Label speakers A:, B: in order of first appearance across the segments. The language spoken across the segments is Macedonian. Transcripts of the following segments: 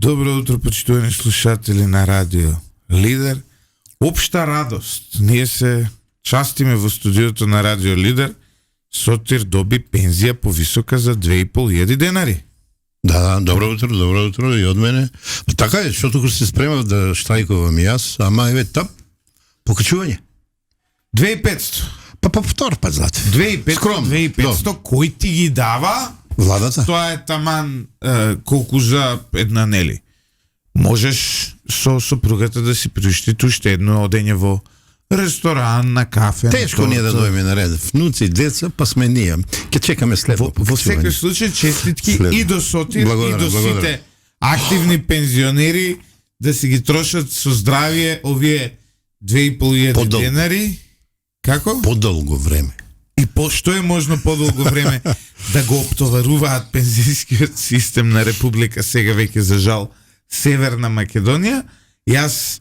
A: Добро утро, почитувани слушатели на Радио Лидер. Општа радост. Ние се частиме во студиото на Радио Лидер. Сотир доби пензија повисока за 2.500 денари.
B: Да, добро утро и од мене. Така е, што туку се спремав да штрајкувам и јас, ама еве тап, покачување.
A: 2.500.
B: Па повтор пат, знате.
A: 2.500, кој ти ги дава?
B: Владата.
A: Тоа е таман колку за една нели. Можеш со сопругата да си приуштите уште едно одење во ресторан, на кафе.
B: Тешко ние да дојме на ред. Внуци, деца, па сме ние. Ке чекаме следно.
A: Во секој случај честитки и до Сотир и до сите активни пензионери да си ги трошат со здравие овие 2.500 денари. Како?
B: Подолго време.
A: И што е можно подолго време да го оптоваруваат пензијскиот систем на Република сега веќе за жал Северна Македонија. Јас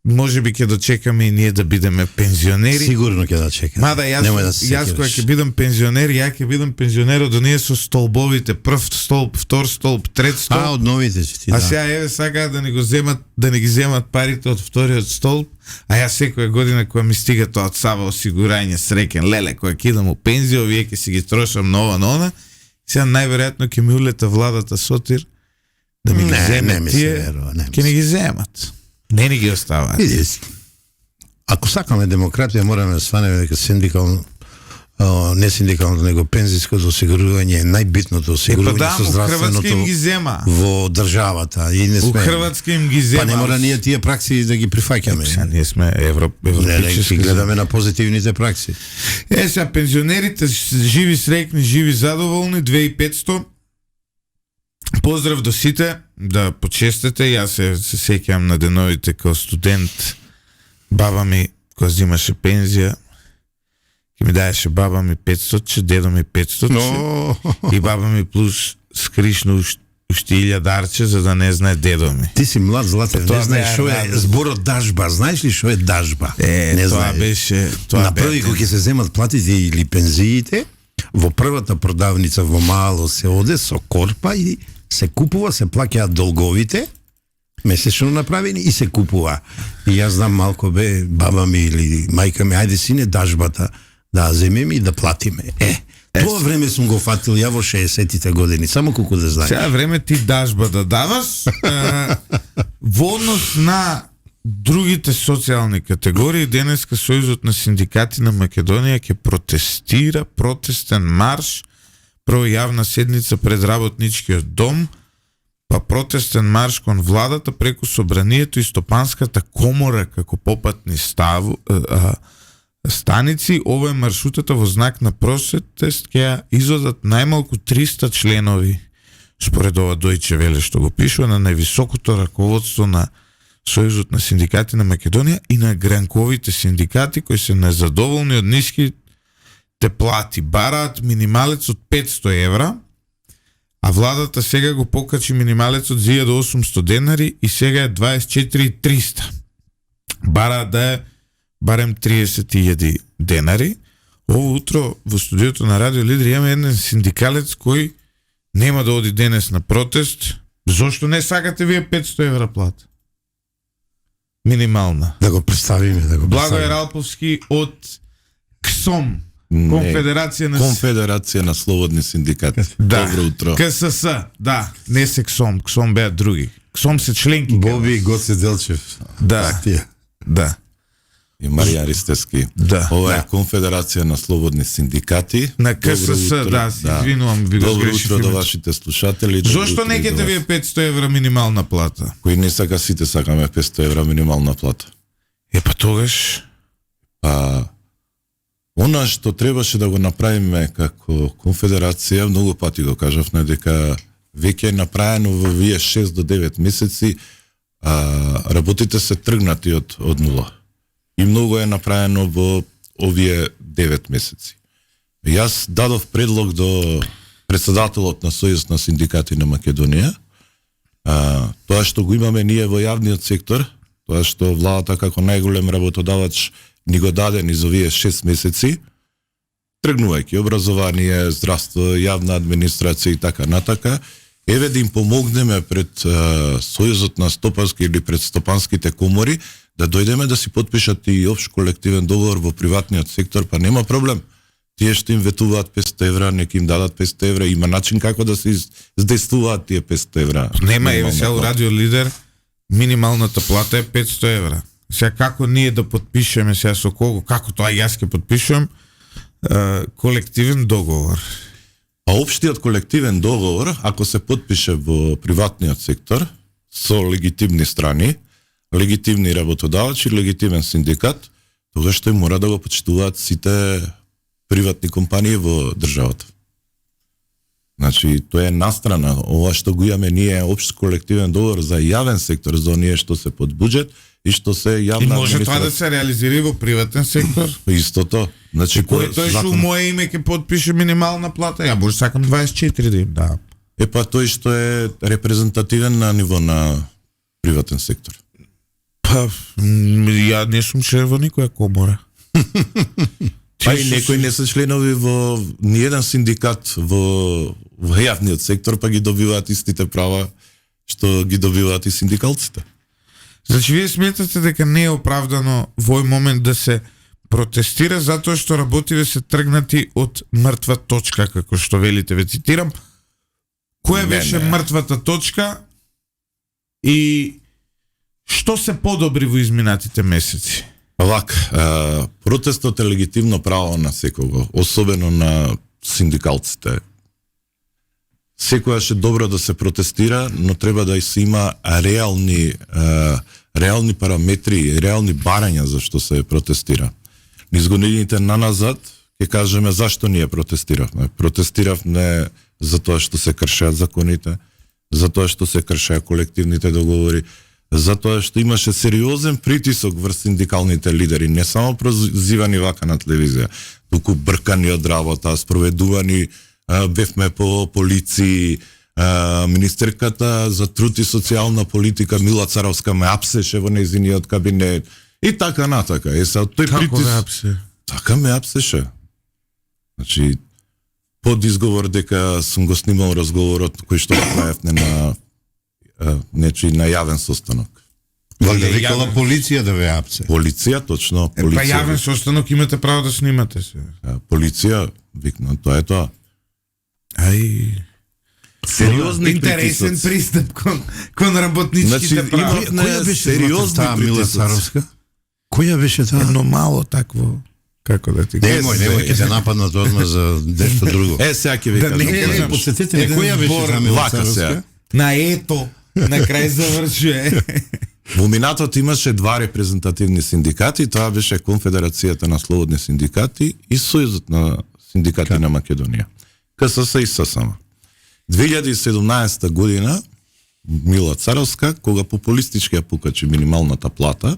A: може би ќе дочекаме и ние да бидеме пензионери.
B: Сигурно ќе да чекаме.
A: Мада јас кога ќе бидам пензионер, ја ќе бидам пензионер од оние со столбовите, прв столб, втор столб, трет столб.
B: Од новите си ти.
A: А сега сакаат да ни ги земат парите од вториот столб, а јас секоја година кога ми стига тоа од Сава осигурање среќен леле, кога ќе идам у пензија, овие ќе си ги трошам на ова. Сега најверојатно ќе ми улета владата Сотир да ми ги земе тие, ќе ни ги земат. Не ни ги оставаат.
B: Ако сакаме демократија, мораме да сванеме дека синдикално, не синдикално, него пензиското осигурување е најбитното осигурување со здравственото во државата. И не сме.
A: У Хрватска им ги зема.
B: Па не мора ние тие пракси да ги прифаќаме.
A: Ние сме европички.
B: Не, гледаме на позитивните пракси.
A: Сега пензионерите живи среќни, живи задоволни, 2.500. Поздрав до сите, да почестете. Јас се сеќавам на деновите као студент. Баба ми, кога взимаше пензија, ќе ми даеше баба ми 500, дедо ми 500, и баба ми плюс скришно уште 1000 за да не знае дедо ми.
B: Ти си млад, Златев, не знаеш што е зборот дажба. Знаеш ли што е дажба?
A: Не тоа беше...
B: На први кога ќе се земат платите или пензиите, во првата продавница во мало се оде со корпа и се купува, се плаќаат долговите, месечно направени и се купува. И јас знам малко баба ми или мајка ми, ајде сине дажбата да земеме и да платиме. Тоа време сум го фатил ја во 60-тите години, само колку да знаеш.
A: Сега време ти дажба да даваш, во однос на другите социјални категории, денеска Сојузот на синдикати на Македонија ќе протестира, протестен марш, прво јавна седница пред работничкиот дом, па протестен марш кон владата преку собранието и стопанската комора како попатни станици. Ова е маршрутата во знак на протест, ќе изодат најмалку 300 членови, според ова Дојче Веле што го пишува, на највисокото раководство на Сојузот на синдикати на Македонија и на гранковите синдикати кои се незадоволни од ниски те плати. Бараат минималец од 500 евра, а владата сега го покачи минималецот за 1800 денари и сега е 24.300. Бараат да е барем 30.000 денари. Ово утро во студиото на Радио Лидер имаме еден синдикалец кој нема да оди денес на протест. Зошто не сакате вие 500 евра плата? Минимална.
B: Да го представиме,
A: Благој Ралповски од КСОМ,
C: Конфедерација на слободни синдикати. Добро утро.
A: КСС, да, не се КСОМ, КСОМ беа други. КСОМ се членки.
B: Боби и Гоце Делчев.
A: Да.
C: И Маријан Ристевски.
A: Да.
C: Ова е Конфедерација на слободни синдикати.
A: На КСС, да, се извинувам, ви го сгрешив.
C: Добро утро до вашите слушатели.
A: Зошто не ќете вие 500 евра минимална плата?
C: Кој не сака, сите сакаме 500 евра минимална плата.
A: Па тогаш...
C: Она што требаше да го направиме како конфедерација, многу пати го кажавме дека веќе е направено во вие 6 до 9 месеци, работите се тргнати од нула. И многу е направено во овие 9 месеци. Јас дадов предлог до председателот на Сојуз на синдикати на Македонија, тоа што го имаме ние во јавниот сектор, тоа што владата како најголем работодавач ни го даде низ овие 6 месеци, тргнувајќи образование, здравство, јавна администрација и така натака, еве да им помогнеме пред Сојузот на стопански или пред стопанските комори, да дојдеме да си потпишат и општ колективен договор во приватниот сектор, па нема проблем. Тие што им ветуваат 500 евра, нека им дадат 500 евра, има начин како да се издействуваат тие 500 евра.
A: Нема, еве сега у Радио Лидер минималната плата е 500 евра. Сега како ние да потпишеме сега со кого, како тоа јас ќе потпишувам колективен договор.
C: А општиот колективен договор, ако се потпише во приватниот сектор со легитимни страни, легитимни работодавачи, легитимен синдикат, тогаш тој мора да го почитуваат сите приватни компании во државата. Значи, тоа е настрана. Ова што го имаме ние општ колективен договор за јавен сектор, за оние што се под буџет и што се јавна
A: И може тоа да се реализира и во приватен сектор?
C: Истото. Значи,
A: Кој тој што моје име ќе потпише минимална плата, ја може сакам 24 да им дам.
C: Па тој што е репрезентативен на ниво на приватен сектор.
A: Па, ја не сум член во никоја комора.
C: Па и некои не се членови во ниеден синдикат во јавниот сектор, па ги добиваат истите права што ги добиваат и синдикалците.
A: Значи, вие сметате дека не е оправдано во овој момент да се протестира затоа што работиве се тргнати од мртва точка, како што велите, ве цитирам. Која беше мртвата точка и што се подобри во изминатите месеци?
C: Вака, протестот е легитимно право на секого, особено на синдикалците. Секојаш е добро да се протестира, но треба да се има реални параметри, реални барања за што се протестира. Низ годините наназад ќе кажеме зашто ние протестиравме. Протестиравме за тоа што се кршеат законите, за тоа што се кршеа колективните договори, за тоа што имаше сериозен притисок врз синдикалните лидери, не само прозивани вака на телевизија, туку бркани од работа, спроведувани бевме по полиции, министерката за труд и социјална политика Мила Царовска ме апсеше во нејзиниот кабинет и така натака. Тој
A: Како ме апсе?
C: Така ме апсеше. Значи, под изговор дека сум го снимал разговорот кој што направевме на на јавен состанок.
B: Валјда викала полиција да ве апсе.
C: Полиција, точно.
A: Па јавен состанок имате право да снимате се.
C: Полиција викна, тоа е тоа.
A: Ај,
C: сериозни
A: интересен пристап кон работничките права.
B: Која беше
C: сериозни
B: таа Мила Царовска? Која беше таа?
A: Едно мало такво, како да ти кажам.
B: Немој, ќе се нападнат одма за нешто друго.
C: Сега ќе ви кажам.
B: Посетете ме, која беше таа Мила Царовска?
A: На ето, на крај завршува.
C: Во минатот имаше два репрезентативни синдикати, тоа беше Конфедерацијата на слободни синдикати и Сојузот на синдикати на Македонија. КСС и ССМ. 2017 година Мила Царовска, кога популистички ја покачи минималната плата,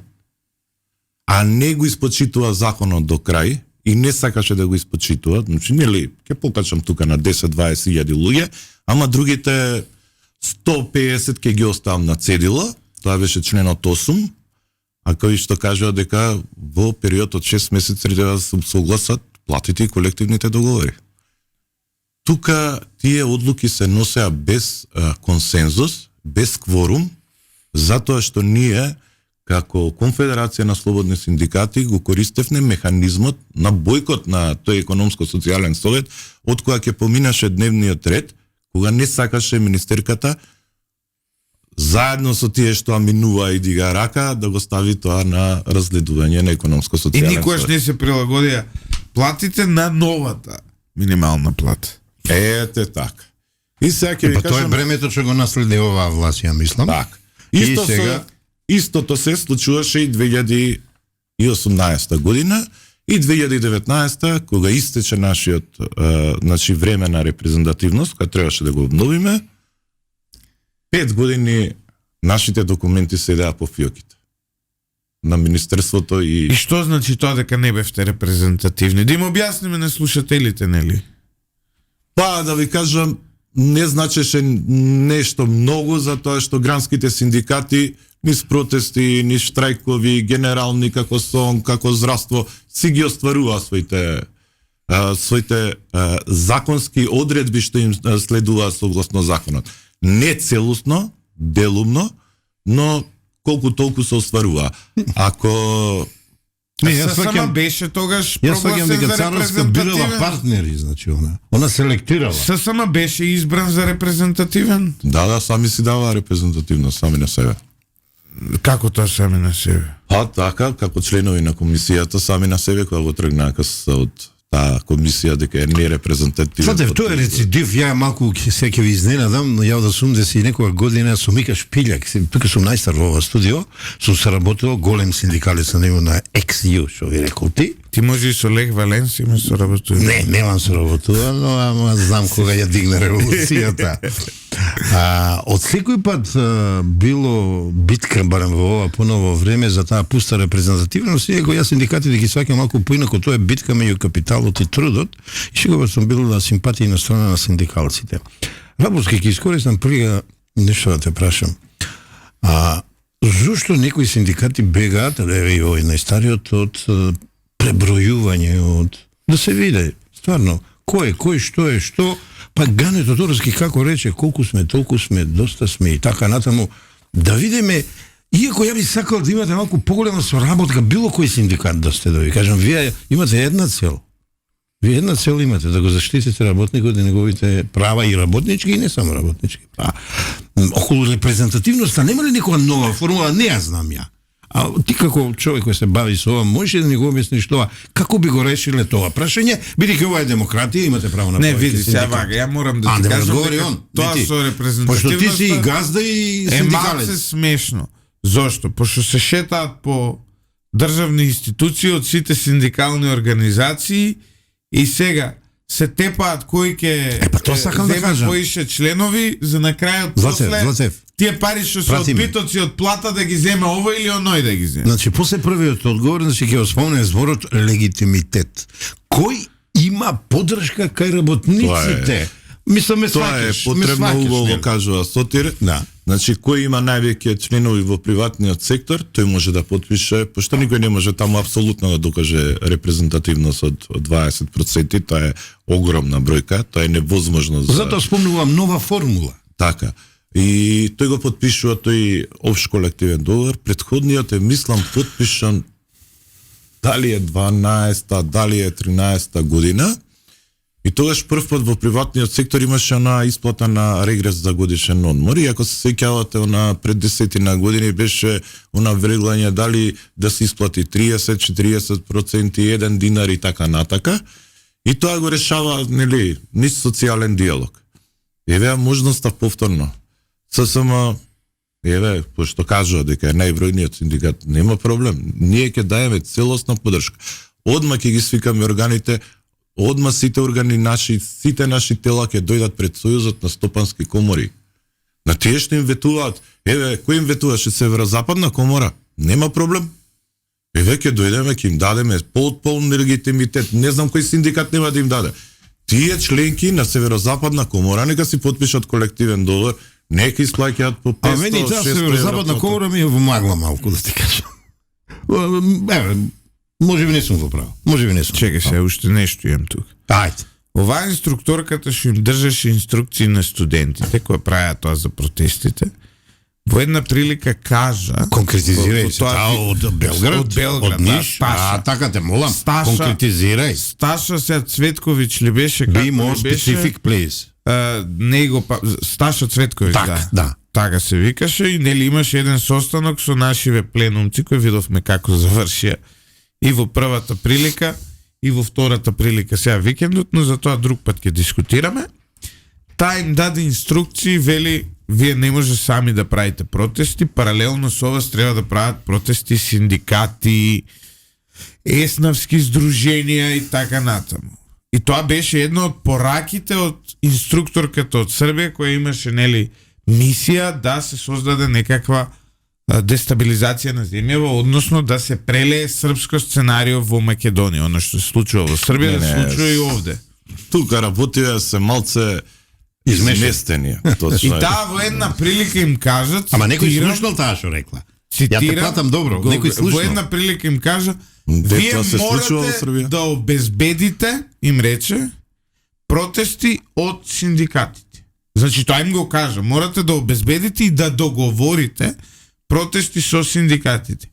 C: а не го испочитува законот до крај и не сакаше да го испочитува, значи нели ќе покачам тука на 10-20 илјади луѓе, ама другите 150 ќе ги оставам на цедила. Тоа беше членот 8, а кој што кажува дека во период од 6 месеци треба да се согласат платите и колективните договори. Тука тие одлуки се носеа без консензус, без кворум, затоа што ние како Конфедерација на слободни синдикати го користевме механизмот на бојкот на тој економско-социјален совет, од која ќе поминаше дневниот ред, кога не сакаше министерката заедно со тие што аминува и дига рака да го стави тоа на разгледување на економско-социјален совет.
A: И никогаш не се прилагодија платите на новата минимална плата.
C: Ете така. И сега ќе ви кажам...
B: Тоа е бремето што го наследи оваа власт, ја мислам.
C: Така. Истото се случуваше и 2018 година и 2019 кога истече нашиот значи време на репрезентативност, кога требаше да го обновиме, 5 години нашите документи се идеа по фиоките на Министерството и...
A: И што значи тоа дека не бевте репрезентативни? Да им објасниме на слушателите, нели?
C: Па, да ви кажам, не значеше нешто многу, затоа што гранските синдикати низ протести, низ штрајкови, генерални, како сон, како здравство, си ги остварува своите законски одредби што им следува согласно законот. Не целосно, делумно, но колку толку се остварува. Ако
B: Не, јас
A: ССМ
B: сваќам
A: беше тогаш
B: Јас сваќам
A: прогласен
B: дека
A: за
B: Царовска бирала
A: репрезентативен.
B: партнери, значи она селектирала.
A: ССМ беше избран за репрезентативен.
C: да, сами си даваа репрезентативност сами на себе.
A: Како тоа сами на себе?
C: Па така, како членови на комисијата сами на себе кога го тргнаа од таа комисија дека е нерепрезентативна.
B: Знаете, тоа е рецидив, ја малку се ќе ви изненадам, но ја да сум да си некоја година сум Мика Шпилјак, тука сум најстар во ова студио, сум соработил голем синдикалист на него на XU, што ви рекол ти.
A: Ти може и со Лех Валенси ме соработува.
B: Не, немам соработува, но ама знам кога ја дигна револуцијата. Од секој пат било битка, барем во ова поново време, за таа пуста репрезентативност, иако јас синдикатите ги сваќам малку поинако, тоа е битка меѓу капиталот и трудот, и секогаш сум бил на симпатија на страна на синдикалците. Вапуски ќе искористам прија нешто да те прашам. Зошто некои синдикати бегаат, еве и овој најстариот, од пребројување, од да се види стварно кој што е што, па Гането Торски како рече, колку сме, толку сме, доста сме и така натаму, да видиме, иако ја би сакал да имате малку поголема соработка, било кој синдикат да сте, да ви кажам, вие имате една цел. Вие една цел имате, да го заштитите работникот и неговите права и работнички и не само работнички. Околу репрезентативноста нема ли некоја нова формула, не ја знам ја. А ти како човек кој се бави со ова, можеш да ни го објасниш тоа, како би го решиле тоа прашање, бидејќи ова е демократија, имате право на
A: Не,
B: повеќе
A: види, сега
B: синдикати.
A: вака, ја морам да ти
B: да ме
A: кажам
B: одговори
A: дека
B: он,
A: тоа
B: не ти.
A: со репрезентативноста
B: Пошто ти си и газда и
A: е малце
B: синдикалец.
A: смешно. Зошто? Пошто се шетаат по државни институции од сите синдикални организации и сега се тепаат кој ќе
B: па тоа сакам да кажам.
A: поише членови за на крајот
B: Златев.
A: тие пари што се
B: Прати ме.
A: одбитоци од плата да ги земе овој или оној да ги земе.
B: Значи, после првиот одговор, значи ќе го спомнем зборот легитимитет. Кој има поддршка кај работниците? Мислам, ме
C: Тоа е
B: сваќаш,
C: потребно убаво кажува Сотир.
B: Да.
C: Значи, кој има највеќе членови во приватниот сектор, тој може да потпише, пошто никој не може таму апсолутно да докаже репрезентативност од 20%, тоа е огромна бројка, тоа е невозможно за...
B: Затоа спомнувам нова формула.
C: Така. И тој го потпишува тој општ колективен договор. Претходниот е, мислам, потпишан дали е 12-та, дали е 13-та година. И тогаш прв пат во приватниот сектор имаше она исплата на регрес за годишен одмор. И ако се сеќавате, она пред 10 години беше она вреглање дали да се исплати 30, 40%, 1 динар и така натака. И тоа го решава, нели, низ социјален диалог. Еве можноста повторно. ССМ, еве, пошто кажува дека е најбројниот синдикат, нема проблем. Ние ќе даеме целосна поддршка. Одма ќе ги свикаме органите, одма сите органи сите наши тела ќе дојдат пред Сојузот на стопански комори. На тие што им ветуваат, еве, кој им ветуваше Северозападна комора? Нема проблем. Еве ќе дојдеме, ќе им дадеме полн легитимитет. Не знам кој синдикат нема да им даде. Тие членки на Северозападна комора нека си потпишат колективен договор, нека исплаќаат по 500, 600 евро.
B: мене и таа Северозападна комора ми е во магла малку, да ти кажам. Еве, може би не сум во право. Може би не сум.
A: Чекај се, уште нешто имам тука.
B: Ајде.
A: Оваа инструкторката што им држеше инструкции на студентите кои правеа тоа за протестите, во една прилика кажа,
B: Конкретизирај се, од Белград,
A: од Белград,
B: од Ниш,
A: Сташа.
B: така те молам,
A: Сташа.
B: конкретизирај.
A: Сташа се Цветковиќ ли беше,
B: Be
A: како
B: more
A: ли беше?
B: specific, please.
A: Него Сташа Цветковиќ,
B: Так, да.
A: Така се викаше и нели имаше еден состанок со нашиве пленумци кои видовме како завршија и во првата прилика и во втората прилика сега викендот, но за тоа друг пат ќе дискутираме. Таа им даде инструкции, вели вие не може сами да правите протести, паралелно со вас треба да прават протести синдикати, еснавски здруженија и така натаму. И тоа беше едно од пораките од инструкторката од Србија која имаше нели мисија да се создаде некаква дестабилизација на земјава, односно да се прелее српско сценарио во Македонија, она што се случува во Србија, да се случува и овде.
C: Тука работија се малце изместени.
A: И таа во една прилика им кажат,
B: Ама некој
A: цитирам,
B: слушнал таа што рекла. Ја те
A: цитирам,
B: пратам добро,
A: го-
B: некој
A: во
B: слушнал.
A: една прилика им кажа,
C: Де
A: вие
C: тоа се случува во Србија?
A: морате да обезбедите, им рече, протести од синдикатите. Значи, тоа им го кажа. Морате да обезбедите и да договорите протести со синдикатите.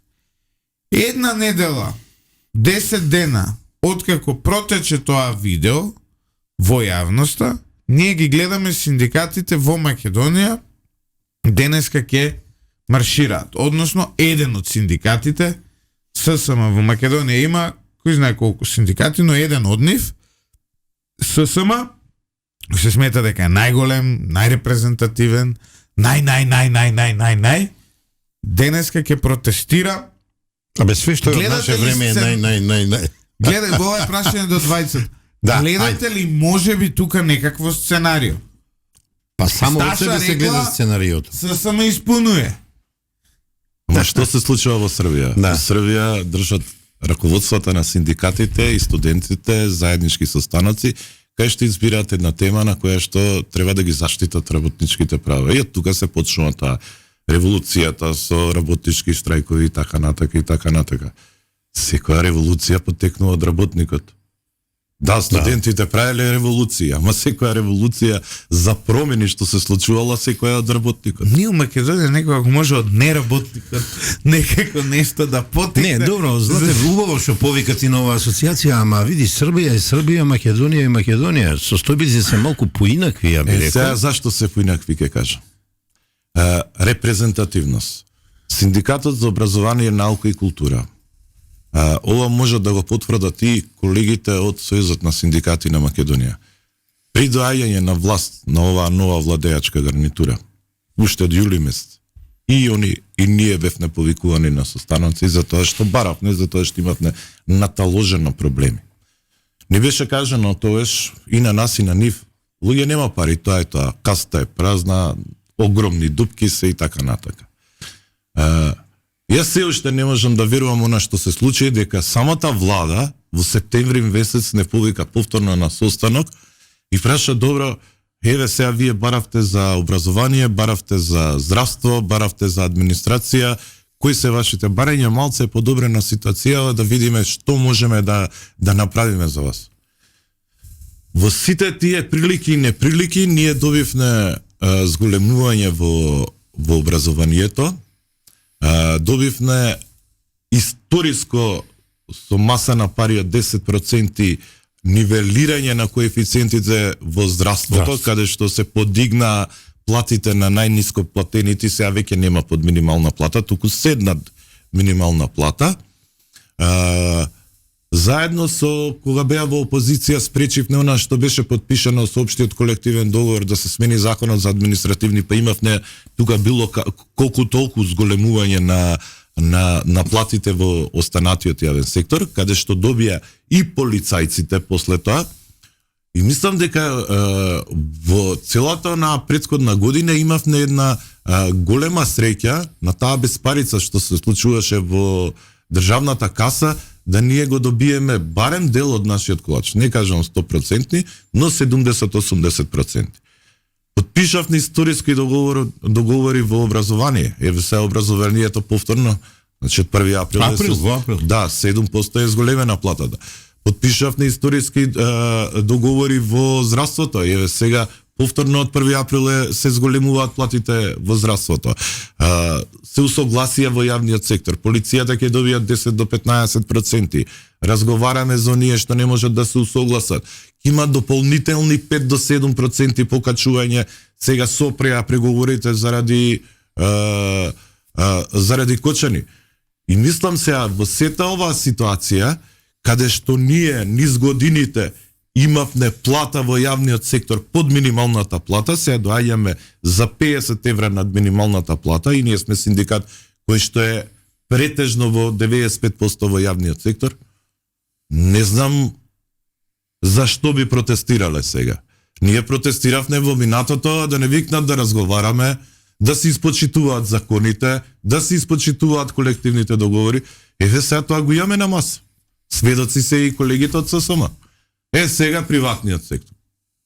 A: Една недела, 10 дена, откако протече тоа видео во јавноста, ние ги гледаме синдикатите во Македонија денеска ќе маршираат. Односно, еден од синдикатите, ССМ во Македонија има, кој знае колку синдикати, но еден од нив, ССМ, се смета дека е најголем, најрепрезентативен, нај, денеска ќе протестира.
B: Абе, све што е од
A: Гледате
B: наше
A: ли
B: време е
A: сцен- Гледај, ова е прашање до 20.
B: Да,
A: Гледате ли можеби тука некакво сценарио?
B: Па само од
A: Сташа
B: себе се
A: рекла-
B: гледа сценариото.
A: ССМ исполнува.
C: Ама што се случува во Србија?
B: Да.
C: Во Србија држат раководствата на синдикатите и студентите заеднички состаноци, кај што избираат една тема на која што треба да ги заштитат работничките права. И од тука се почнува таа револуцијата со работнички штрајкови и така натака и така натака. Секоја револуција потекнува од работникот. Да, студентите правеле револуција, ама секоја револуција за промени што се случувала секоја од работникот.
A: Ние у Македонија некако може од неработникот некако нешто да потекне.
B: Не, добро, знате, убаво што повикати нова асоциација, ама види, Србија е Србија, Македонија е Македонија. Состојбите се малку поинакви, ја би
C: Сега
B: рекол.
C: зашто се поинакви ќе кажам? Репрезентативност. Синдикатот за образование, наука и култура. Ова може да го потврдат и колегите од Сојузот на синдикати на Македонија. При доаѓање на власт на оваа нова владеачка гарнитура, уште од јули месец, и они и ние бевме повикувани на состаноци затоа што баравме, затоа што имавме наталожено проблеми. Ни беше кажано тоеш и на нас и на нив, луѓе нема пари, тоа е тоа, каста е празна, огромни дупки се и така натака. Јас се уште не можам да верувам она што се случи, дека самата влада во септември месец не повика повторно на состанок и праша, добро, еве сега вие баравте за образование, баравте за здравство, баравте за администрација, кои се вашите барања, малце е подобрена ситуација, да видиме што можеме да направиме за вас. Во сите тие прилики и неприлики ние добивме зголемување во образованието, добивме историско со маса на пари од 10% нивелирање на коефициентите во здравството, каде што се подигна платите на најниско платените, сега веќе нема под минимална плата, туку седнат минимална плата. Заедно со, кога беа во опозиција, спречивме она што беше подпишано со општиот колективен договор да се смени законот за административни, па имавме тука било колку толку зголемување на платите во останатиот јавен сектор, каде што добија и полицајците после тоа. И мислам дека во целата на претходна година имавме една голема среќа на таа безпарица што се случуваше во државната каса, да ние го добиеме барем дел од нашиот колач. Не кажам 100%, но 70-80%. Подпишавме историски договори во образование. Еве се образованието повторно, значи од 1 април.
B: Април.
C: Да, 7% е зголемена платата. Подпишавме историски договори во здравството. Еве сега повторно од 1 април се зголемуваат платите во здравството. Се усогласија во јавниот сектор. Полицијата ќе добија 10 до 15%. Разговараме за оние што не можат да се усогласат. Има дополнителни 5 до 7% покачување сега со преговорите заради кочани. И мислам сега во сета оваа ситуација, каде што ние низ годините имавме плата во јавниот сектор под минималната плата, сега доаѓаме за 50 евра над минималната плата и ние сме синдикат кој што е претежно во 95% во јавниот сектор. Не знам зашто би протестирале сега. Ние протестиравме во минатото да не викнат да разговараме, да се испочитуваат законите, да се испочитуваат колективните договори. Еве сега тоа го имаме на маса. Сведоци се и колегите од ССМ. Сега приватниот сектор.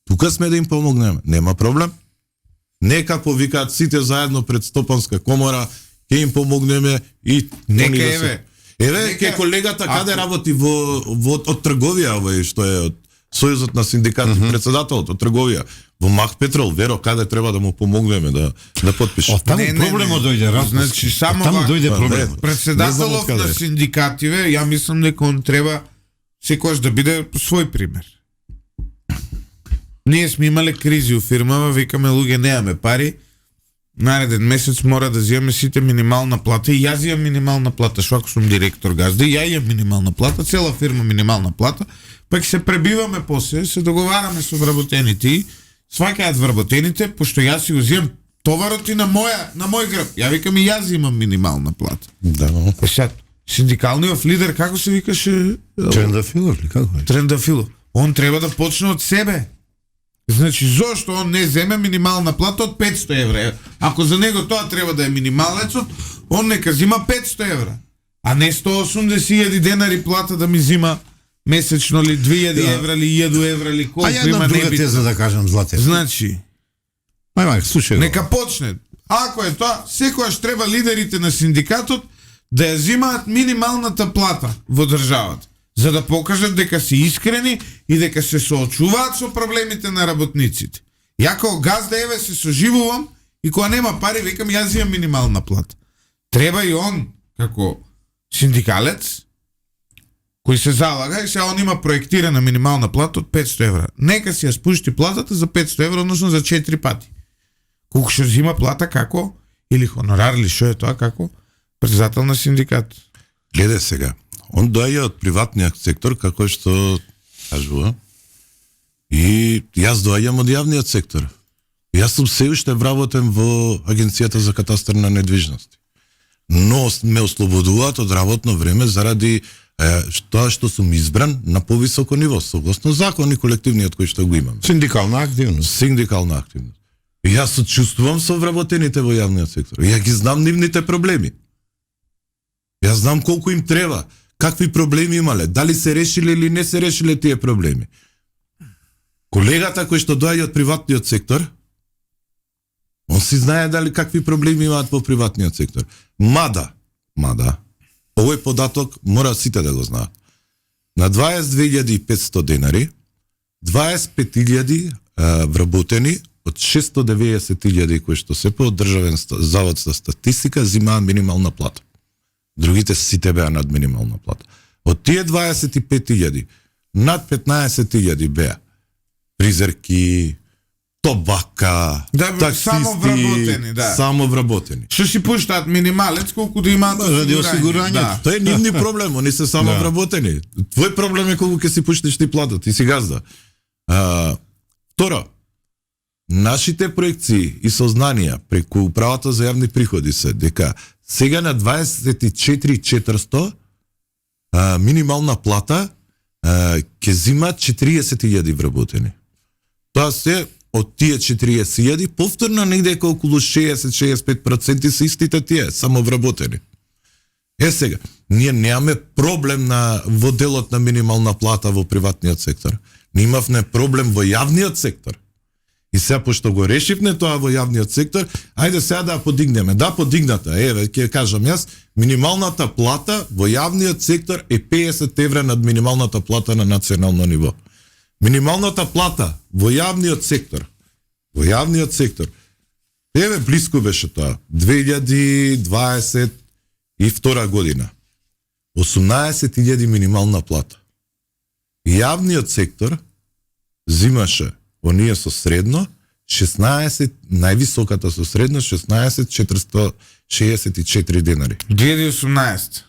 C: Тука сме да им помогнеме. Нема проблем. Нека повикаат сите заедно пред Стопанска комора, ќе им помогнеме и
A: нека
C: еве. Еве ке колегата каде работи во од трговија, овој што е од Сојузот на синдикати, председателот од трговија во Мах Петрол, Веро, каде треба да му помогнеме да потпише.
B: Таму проблемот дојде, Расмус.
A: Значи, само
B: таму дојде
C: не,
B: проблем.
A: председателот
C: Не знам
A: на синдикативе, ја мислам дека он треба секојаш да биде свој пример. Ние сме имале кризи у фирмава, викаме луѓе немаме пари, нареден месец мора да зијаме сите минимална плата и јас зијам минимална плата, шо ако сум директор газда, ја имам минимална плата, цела фирма минимална плата, пак се пребиваме после, се договараме со вработените и сваќаат вработените, пошто јас си го зијам товарот и на мој грб. Ја викам и јас имам минимална плата.
C: Да.
A: Сад, синдикалниот лидер, како се викаше?
B: Трендафилов ли, како е?
A: Трендафилов. Он треба да почне од себе. Значи, зошто он не земе минимална плата од 500 евра? Ако за него тоа треба да е минималецот, он нека зима 500 евра. А не 180.000 денари плата да ми зима месечно ли 2.000 евра ли 1.000 евра ли колку
B: А ја една
A: има
B: друга
A: небитно.
B: теза да кажам, Злате.
A: Значи,
B: Мајмак, слушај.
A: нека почне. Ако е тоа, секојаш треба лидерите на синдикатот да ја зимаат минималната плата во државата, за да покажат дека се искрени и дека се соочуваат со проблемите на работниците. Ја као газда еве се соживувам и кога нема пари викам јас зимам минимална плата. Треба и он како синдикалец кој се залага и сега он има проектирана минимална плата од 500 евра. Нека си ја спушти платата за 500 евра, односно за 4 пати. Колку што зима плата како, или хонорар, или шо е тоа како, председател на синдикат.
C: Гледај сега, он доаѓа од приватниот сектор, како што кажува, и јас доаѓам од јавниот сектор. Јас сум се уште вработен во Агенцијата за катастар на недвижности. Но ме ослободуваат од работно време заради тоа што сум избран на повисоко ниво, согласно закон и колективниот кој што го имаме.
B: Синдикална активност.
C: Синдикална активност. И јас се чувствувам со вработените во јавниот сектор. Ја ги знам нивните проблеми. Јас знам колку им треба, какви проблеми имале, дали се решиле или не се решиле тие проблеми. Колегата кој што доаѓа од приватниот сектор, он си знае дали какви проблеми имаат во приватниот сектор. Мада, овој податок мора сите да го знаат. На 22.500 денари, 25.000 вработени од 690.000 кои што се по Државен завод за статистика зимаат минимална плата. Другите сите беа над минимална плата. Од тие 25.000, над 15.000 беа фризерки, тобака,
A: Да,
C: таксисти,
A: само вработени, да.
C: Само вработени.
A: Што си пуштаат минималец, колку да имаат
B: Ради осигурање.
A: Да.
C: Тоа е нивни проблем, они се само
B: Да.
C: вработени. Твој проблем е колку ќе си пуштиш ти плата, ти си газда. Второ, нашите проекции и сознанија преку управата за јавни приходи се дека сега на 24.400 минимална плата ќе зимаат 40.000 вработени. Тоа се од тие 40.000 повторно негде околу 60-65% се истите тие, само вработени. Сега, ние немаме проблем во делот на минимална плата во приватниот сектор. Ние имавме проблем во јавниот сектор. И сега, пошто го решивме тоа во јавниот сектор, ајде сега да ја подигнеме. Да, подигната. Еве, ќе кажам јас, минималната плата во јавниот сектор е 50 евра над минималната плата на национално ниво. Минималната плата во јавниот сектор, еве блиску беше тоа, 2022 година, 18.000 минимална плата. Јавниот сектор зимаше оние со средно 16, највисоката со средно 16.464 денари.
A: 2018.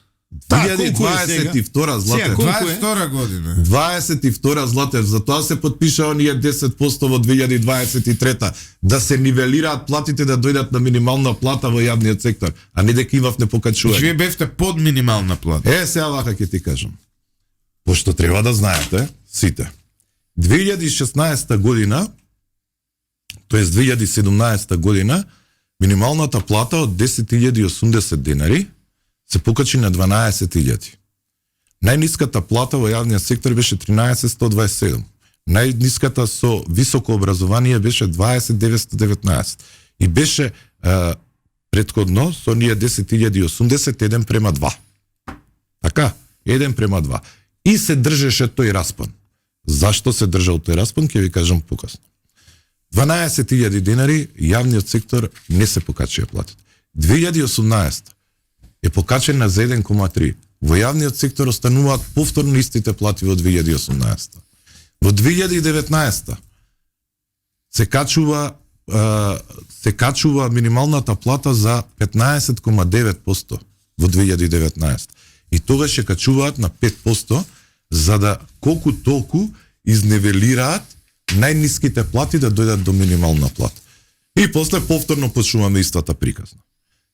C: 2022 Злате.
B: Сега, колку е?
A: 22 година.
C: 22 Златев, затоа се потпиша оние 10% во 2023 да се нивелираат платите да дојдат на минимална плата во јавниот сектор, а не дека имав не покачување.
A: Вие бевте под минимална плата.
C: Сега вака ќе ти кажам. Пошто треба да знаете сите. 2016 година, тоест 2017 година, минималната плата од 10.080 денари се покачи на 12.000. Најниската плата во јавниот сектор беше 13.127. Најниската со високо образование беше 20.919. И беше претходно со ние 10.080 1:2. Така, 1:2. И се држеше тој распон. Зашто се држал тој распон, ќе ви кажам покасно. 12.000 денари јавниот сектор не се покачија платите. 2018 е покачен на за 1,3. Во јавниот сектор остануваат повторно истите плати во 2018. Во 2019 се качува минималната плата за 15,9% во 2019. И тогаш ќе качуваат на 5%, за да колку толку изневелираат најниските плати да дојдат до минимална плата. И после повторно почнуваме истата приказна.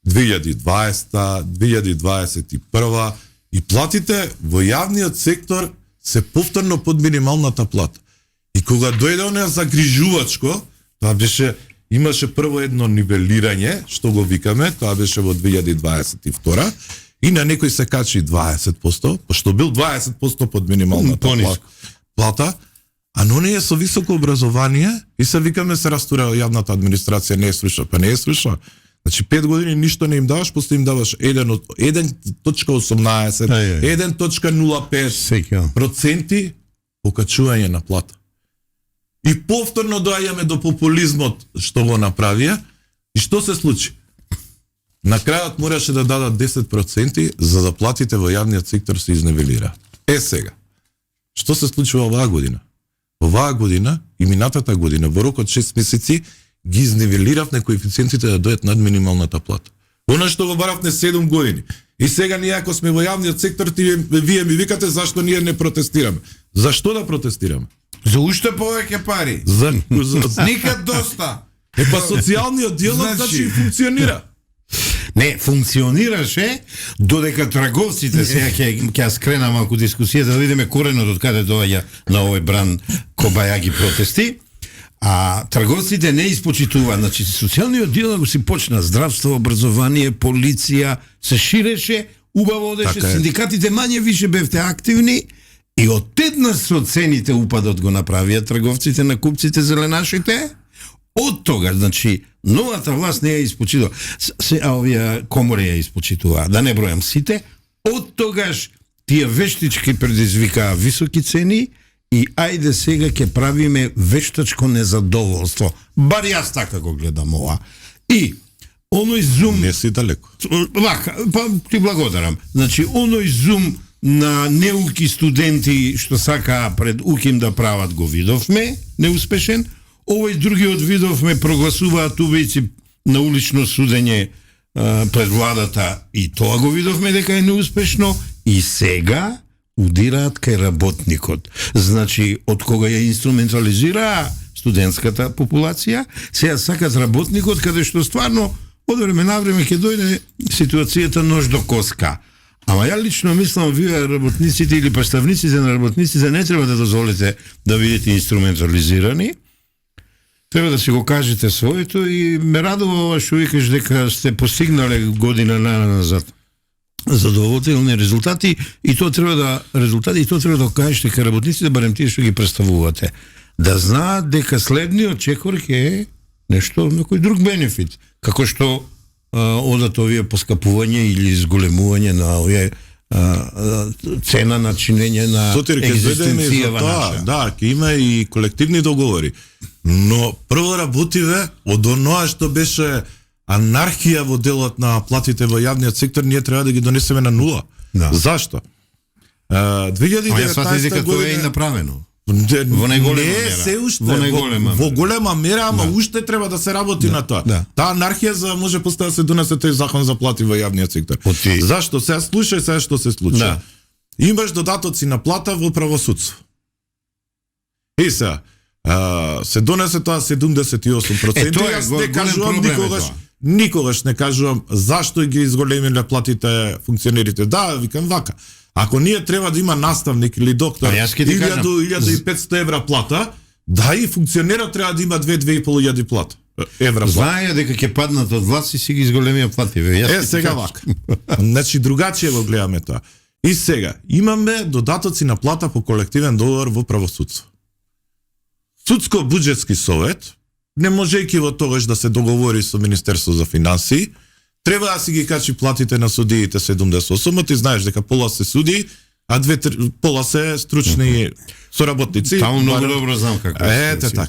C: 2020, 2021 и платите во јавниот сектор се повторно под минималната плата. И кога дојде онаа загрижувачко, тоа беше, имаше прво едно нивелирање, што го викаме, тоа беше во 2022, и на некој се качи 20%, пошто бил 20% под минималната плата, а но не е со високо образование и се викаме се растура јавната администрација, не е слуша, па не е слуша. Значи 5 години ништо не им даваш, после им даваш 1.18, 1.05% покачување на плата. И повторно доаѓаме до популизмот што го направија и што се случи? На крајот мораше да дадат 10% за да платите во јавниот сектор се изневелира. Сега, што се случува оваа година? Оваа година и минатата година во рок од 6 месеци ги изневелиравме коефициентите да дојдат над минималната плата. Она што го баравме 7 години. И сега ние ако сме во јавниот сектор, вие ми викате зашто ние не протестираме. Зашто да протестираме?
A: За уште повеќе пари. Никад доста.
C: Па социјалниот диалог значи функционира.
B: Не, функционираше додека трговците, сега ќе скрена малку дискусија да видиме коренот од каде доаѓа на овој бран кобајаги протести. А трговците не испочитуваат, значи социјалниот диалог си почна, здравство, образование, полиција, се ширеше, убаво одеше, синдикатите мање више бевте активни и одеднаш со цените упадот го направија трговците на купците зеленашите. Од тога, значи, новата власт не ја испочитува. А овие комори ја испочитува. Да не бројам сите. Од тогаш тие вештички предизвикаа високи цени и ајде сега ќе правиме вештачко незадоволство. Бар јас така го гледам ова. И оној зум...
C: Не си далеко.
B: Вака, па ти благодарам. Значи, оној зум на неуки студенти што сакаа пред УКИМ да прават го видовме, неуспешен. Овој другиот видовме прогласуваат убијци на улично судење пред владата и тоа го видовме дека е неуспешно и сега удираат кај работникот. Значи, од кога ја инструментализираа студентската популација, сега сакат работникот каде што стварно од време на време ќе дојде ситуацијата нож до коска. Ама ја лично мислам, вие работниците или представниците на работниците не треба да дозволите да видите инструментализирани. Треба да си го кажете своето и ме радува ова што викаш дека сте постигнале година назад задоволителни резултати и тоа треба да кажете кај работниците, барем тие што ги представувате, да знаат дека следниот чекор ќе е нешто, некој друг бенефит, како што одат овие поскапување или изголемување на овие цена на чинење на екзистенцијава наша.
C: Да, ќе има и колективни договори. Но прво работиве од оноа што беше анархија во делот на платите во јавниот сектор, ние треба да ги донесеме на нула.
B: Да.
C: Зашто? 2019
B: година тоа е и направено.
C: Во голема мера, ама уште треба да се работи на тоа.
B: Да.
C: Таа анархија за може после да се донесе тој закон за плати во јавниот сектор. Зашто? Сега слушај сега што се случи.
B: Да.
C: Имаш додатоци на плата во правосудство. И сега, се донесе тоа 78%. Јас не кажувам никогаш не кажувам зашто ги изголемиле платите функционерите. Да, викам вака. Ако ние треба да има наставник или доктор 1500 евра плата, да и функционерот треба да има 2-2.500 плата. Евра плата.
B: Знаеја дека ќе паднат од власт и си ги изголемија плати.
C: Сега вака. Значи другачие го гледаме тоа. И сега, имаме додатоци на плата по колективен договор во правосудство. Судско-буџетски совет, не можејќи во тогаш да се договори со Министерство за финансии, треба да си ги качи платите на судиите 78, ти знаеш дека пола се суди, а пола се стручни соработници.
B: Таму многу добро знам како е.
C: Ете така.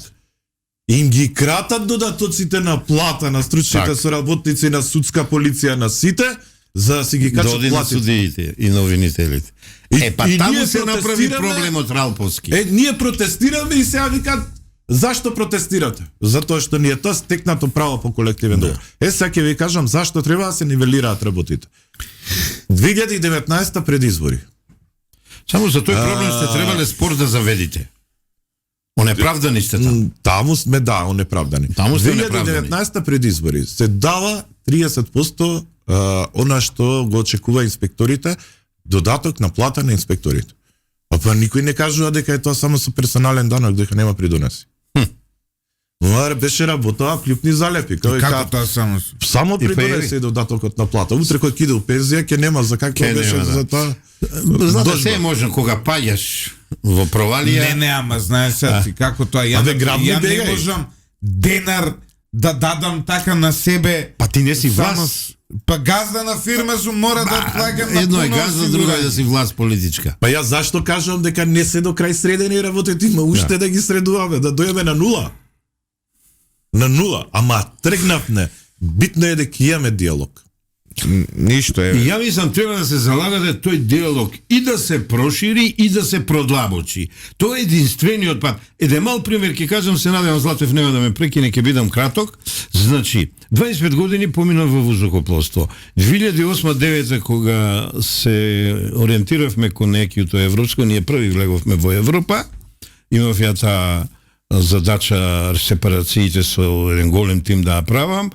C: Им ги кратат додатоците на плата на стручните соработници, на судска полиција, на сите, за да си ги качат
B: Доди на
C: платите.
B: судиите и новинителите. Па
C: и
B: таму
C: ние
B: се направи
C: протестираме-
B: проблемот Ралповски.
C: Ние протестираме и сега викат зашто протестирате? Затоа што ни е тоа стекнато право по колективен договор. Сега ќе ви кажам зашто треба да се нивелираат работите. 2019 пред избори.
B: Само за тој проблем сте требале спор да заведите. Онеправдани сте таму.
C: Таму сме, да, онеправдани.
B: Таму сте онеправдани.
C: 2019 пред избори се дава 30% она што го очекува инспекторите, додаток на плата на инспекторите. Па никој не кажува дека е тоа само со персонален данок, дека нема придонеси. Но беше работа, клюпни залепи.
A: Како тоа само?
C: Само
B: И
C: придонеси
B: пеери.
C: додатокот на плата. Утре кој ќе иде у пензија, ќе нема за какво
B: Ќе
C: беше
B: нема, да.
C: за тоа.
B: Знаете,
C: дожба.
B: се е можно кога паѓаш во провалија.
A: Не, ама знаеш сега ти како тоа.
C: Абе, грабни
A: ја не
C: бегај.
A: можам денар да дадам така на себе.
B: Па ти не си
A: Само
B: власт.
A: Па газда на фирма сум мора да отлагам на
B: Едно е
A: пуно
B: газда, друго е да си власт политичка.
C: Па јас зашто кажувам дека не се до крај средени работите, има уште да ги средуваме, да дојдеме на нула. На нула, ама тргнавме. Битно е дека имаме диалог.
A: Ништо е.
B: И ја мислам треба да се залагате тој диалог и да се прошири и да се продлабочи. Тоа е единствениот пат. Еде мал пример ќе кажам, се надевам Златев нема да ме прекине, ќе бидам краток. Значи, 25 години поминав во воздухопловство. 2008-2009 кога се ориентиравме кон некиото европско, ние први влеговме во Европа. Имав ја таа задача сепарациите со еден голем тим да ја правам.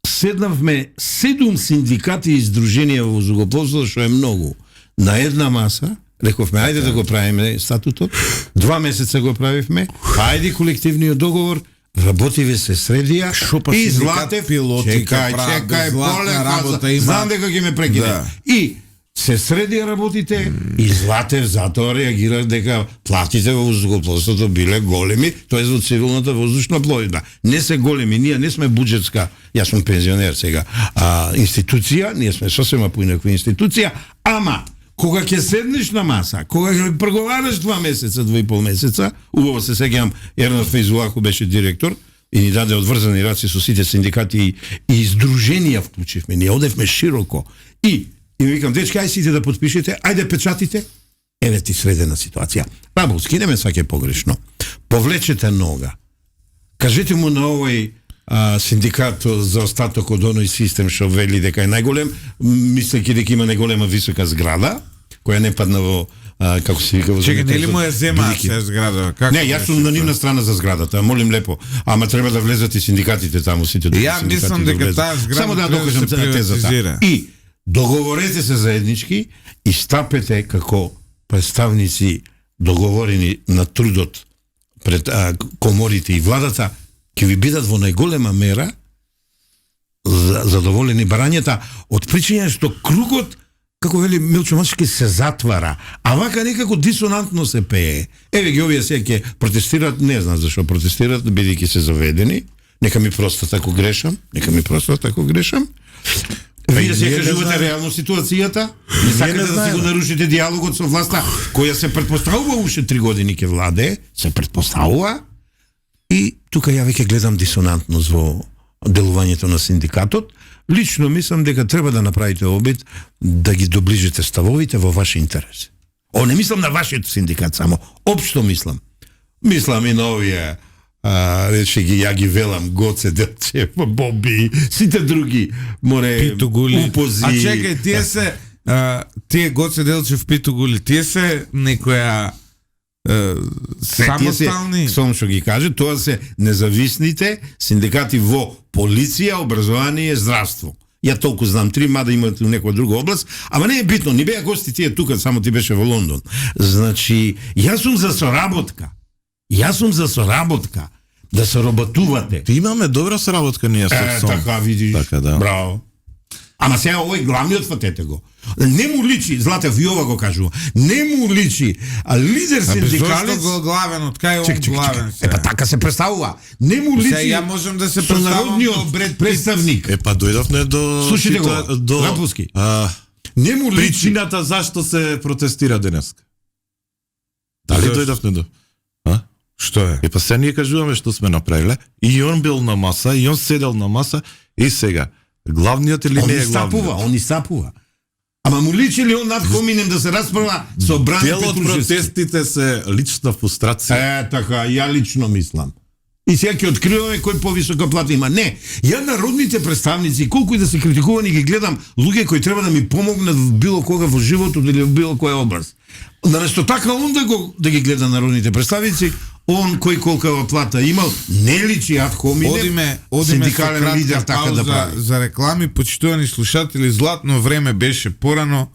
B: Седнавме 7 синдикати и издруженија во воздухопловството, што е многу. На една маса, рековме, ајде да го правиме статутот, 2 месеца го правивме, ајде колективниот договор, работиве се средија,
A: па
B: и
A: синдикат
B: Златев,
A: пилоти
B: чекај,
A: прават,
B: чекај,
A: златна
B: полека,
A: работа има.
B: знам дека ќе ме прекине.
A: Да.
B: И се средија работите и Златев затоа реагира дека платите во воздухопловството биле големи, тоа е за цивилната воздушна пловидба. Не се големи, ние не сме буџетска, јас сум пензионер сега, институција, ние сме сосема поинаква институција, ама кога ќе седнеш на маса, кога ќе преговараш 2 месеца, 2,5 месеца, убаво се сеќавам, Ернат Фейзулако беше директор и ни даде одврзани раци со сите синдикати и издруженија вклучивме, ние одевме широко и ми викам, дечки, ај сите да подпишете, ајде печатите. Еве ти средена ситуација. Рабовски, не ме сваќа погрешно. Повлечете нога. Кажете му на овој синдикат за остаток од оној систем што вели дека е најголем, мислејќи дека има најголема висока зграда, која не падна во како се вика во
A: Чекај, нели му е зема
B: бидејќи-
A: се зграда? Како
B: Не, јас сум на нивна страна за зградата, молим лепо. Ама треба да влезат и синдикатите таму, сите други
A: Ја
B: синдикати
A: мислам
B: да
A: дека
B: влезат.
A: таа зграда
B: Само да
A: треба да
B: докажам
A: се
B: тезата.
A: приватизира.
B: И договорете се заеднички и стапете како представници договорени на трудот пред коморите и владата, ќе ви бидат во најголема мера задоволени барањата од причина што кругот, како вели Милчо Мачки, се затвара, а вака некако дисонантно се пее. Еве ги овие се ќе протестират, не знам зашо протестират, бидејќи се заведени. Нека ми простат ако грешам, Вие се
C: ние не
B: кажувате
C: знаеме.
B: реално ситуацијата, не сакате
C: не
B: да си
C: знаеме.
B: го нарушите диалогот со власта, која се претпоставува уште 3 години ќе владе, се претпоставува. И тука ја веќе гледам дисонантност во делувањето на синдикатот. Лично мислам дека треба да направите обид да ги доближите ставовите во ваш интерес. Не мислам на вашиот синдикат само, општо мислам. Мислам и на овие рече ги ја ги велам Гоце Делчев, Боби, сите други море
A: Питогули.
B: упози.
A: А чекај, тие се тие Гоце Делчев, Питогули, тие се некоја самостални.
B: Сом што ги каже, тоа се независните синдикати во полиција, образование, здравство. Ја толку знам 3, мада имат у некоја друга област, ама не е битно, ни беа гости тие тука, само ти беше во Лондон. Значи, јас сум за соработка. Да се работувате.
C: Имаме добра соработка ние со СОМ.
B: Така видиш.
C: Така, да.
B: Браво. Ама сега овој главниот фатете го. Не му личи, Златев и ова го кажува, не му личи, а лидер
A: Зошто
B: синдикалец...
A: го главен, од кај е он главен се?
B: Па така се представува. Не му
A: Сега
B: личи
A: ја можам да се
B: со
A: представам
B: народниот
A: како Бред Пит.
B: представник.
C: Па дојдовме до
B: Слушайте го, Раповски. Не му личи.
C: Причината зашто се протестира денеска. Дали
A: Зашто?
C: дојдовме до... А?
A: Што е?
C: Па сега ние кажуваме што сме направиле, и он бил на маса, и он седел на маса, и сега, главниот или не е главниот?
B: Он истапува. Ама му личи ли он над хоминем да се расправа со Бран
C: Дел од
B: Петрушевски?
C: протестите се лична фрустрација.
B: Така, ја лично мислам. И сега ќе откриваме кој повисока плата има. Не, ја народните представници, колку и да се критикувани, ги гледам луѓе кои треба да ми помогнат во било кога во животот или во било кој област. Наместо така он да ги гледа народните представници, он кој колкава плата имал, не личи ад хомине,
A: Одиме
B: синдикален
A: со
B: лидер
A: кратка
B: така да
A: пауза
B: прави.
A: за реклами, почитувани слушатели, златно време беше порано.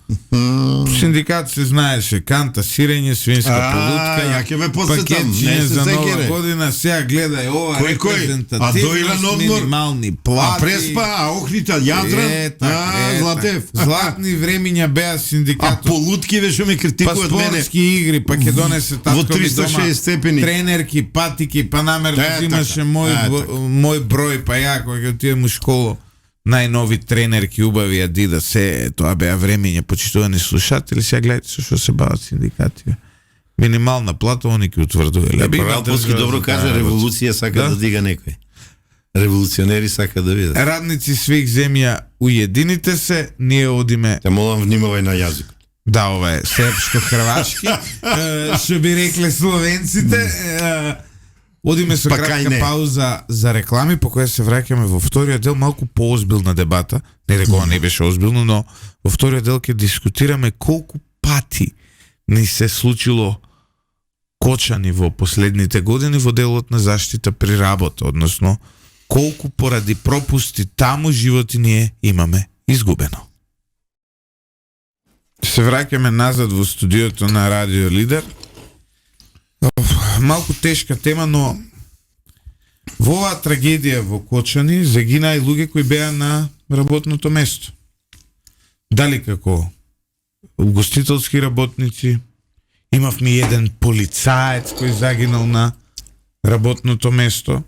A: Синдикат се знаеше, канта, сирење, свинска полутка,
B: ја ќе ве посетам,
A: пакетчиње
B: не се
A: за нова
B: секире.
A: година, сега гледај ова
B: Кој? А
A: репрезентативност,
B: доилен одмор?
A: минимални
B: А
A: плати.
B: преспа, а Охрита, Јадран, Златев.
A: Златни времиња беа
B: А
A: синдикатот.
B: полутки веше ме
A: Па
B: критикуваат мене.
A: спортски игри, па ќе донесе
B: Во
A: татко ми
B: 360
A: дома
B: степени.
A: тренерки, патики, па намерно имаше
B: така.
A: мој број, па ја кога ќе отидем у школа, најнови тренерки, убави Адида, се, тоа беа времења, почитувани слушатели, сега гледате со што се бават синдикати. Минимална плата, они ќе утврдувале.
B: Правополски добро кажа, револуција сака да дига некој. Револуционери сака да видат.
A: Радници свих земја, уедините се, ние одиме.
B: Те молам, внимавај на јазик.
A: Да, ова е српско-хрвашки, што би рекле словенците. Одиме со
B: Па
A: кратка
B: кај не?
A: пауза за реклами, по која се враќаме во вториот дел, малку поозбилна дебата. Не дека не беше озбилно, но во вториот дел ќе дискутираме колку пати ни се случило кочани во последните години во делот на заштита при работа, односно колку поради пропусти таму животи ние имаме изгубено. Се враќаме назад во студиото на Радио Лидер. Малку тешка тема, но во оваа трагедија во Кочани загинаа и луѓе кои беа на работното место. Дали како угостителски работници, имавме еден полицаец кој загинал на работното место.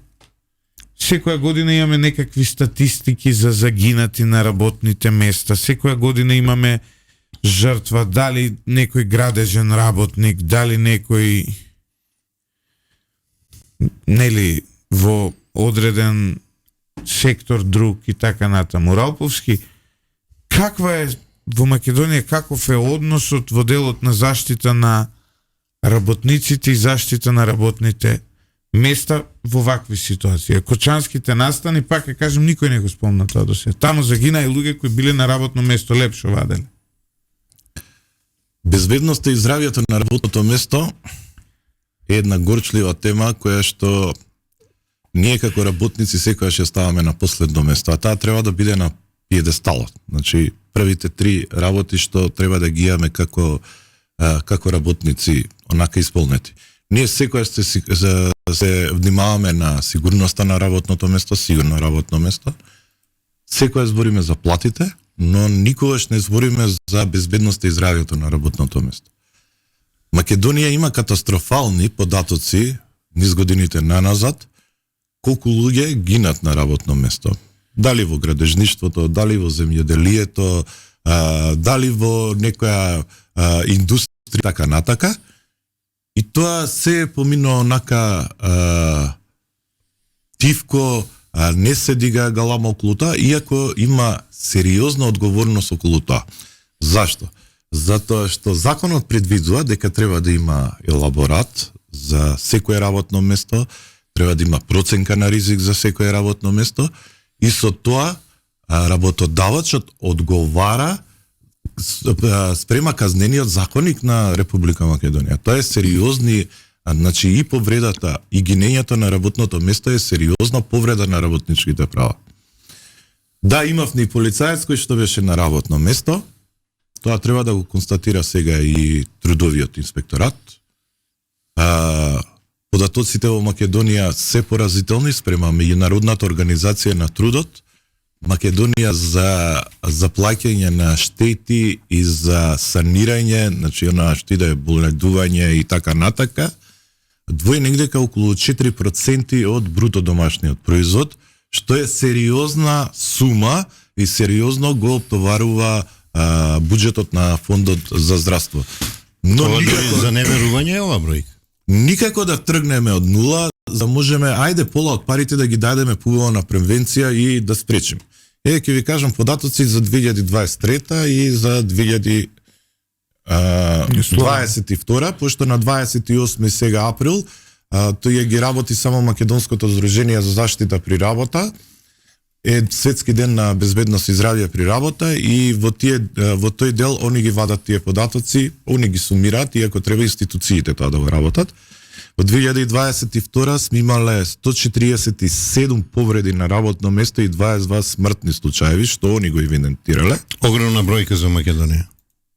A: Секоја година имаме некакви статистики за загинати на работните места. Секоја година имаме жртва, дали некој градежен работник, дали некој нели во одреден сектор друг и така натаму. Ралповски, каква е во Македонија, каков е односот во делот на заштита на работниците и заштита на работните места во вакви ситуации? Кочанските настани, пак ќе кажем, никој не го спомна тоа до сега. Таму загина и луѓе кои биле на работно место, лепшо ваделе.
C: Безбедноста и здравјето на работното место е една горчлива тема која што ние како работници секогаш ја ставаме на последно место, а таа треба да биде на пиедесталот. Значи, првите 3 работи што треба да ги имаме како работници онака исполнети. Ние секогаш се внимаваме на сигурноста на работното место, сигурно работно место. Секогаш збориме за платите, но никогаш не збориме за безбедноста и здравјето на работното место. Македонија има катастрофални податоци низ годините наназад, колку луѓе гинат на работно место. Дали во градежништвото, дали во земјоделието, дали во некоја индустрија, така натака. И тоа се помино онака тивко, не се дига галама околу тоа, иако има сериозна одговорност околу тоа. Зашто? Затоа што законот предвидува дека треба да има елаборат за секое работно место, треба да има проценка на ризик за секое работно место и со тоа работодавачот одговара спрема казнениот законник на Република Македонија. Тоа е сериозни, значи и повредата и гинењето на работното место е сериозна повреда на работничките права. Да, имавме и полицаец кој што беше на работно место. Тоа треба да го констатира сега и трудовиот инспекторат. Податоците во Македонија се поразителни спрема Меѓународната организација на трудот. Македонија за плаќање на штети и за санирање, значи она штида е боледување и така натака, двој негде околу 4% од бруто домашниот производ, што е сериозна сума и сериозно го оптоварува буџетот на фондот за здравство. Но
B: Ова
C: никако,
B: за неверување е ова бројка.
C: никако да тргнеме од нула, за да можеме ајде пола од парите да ги дадеме побаво на превенција и да спречиме. Ќе ви кажам податоци за 2023 и за 2022, пошто на 28 сега април тој ги работи само Македонското здружение за заштита при работа, е светски ден на безбедност и здравје при работа и во тој дел они ги вадат тие податоци, они ги сумираат, иако треба институциите тоа да го работат. Во 2022 сме имале 147 повреди на работно место и 22 смртни случаеви, што они го евидентирале.
B: Огромна бројка за Македонија.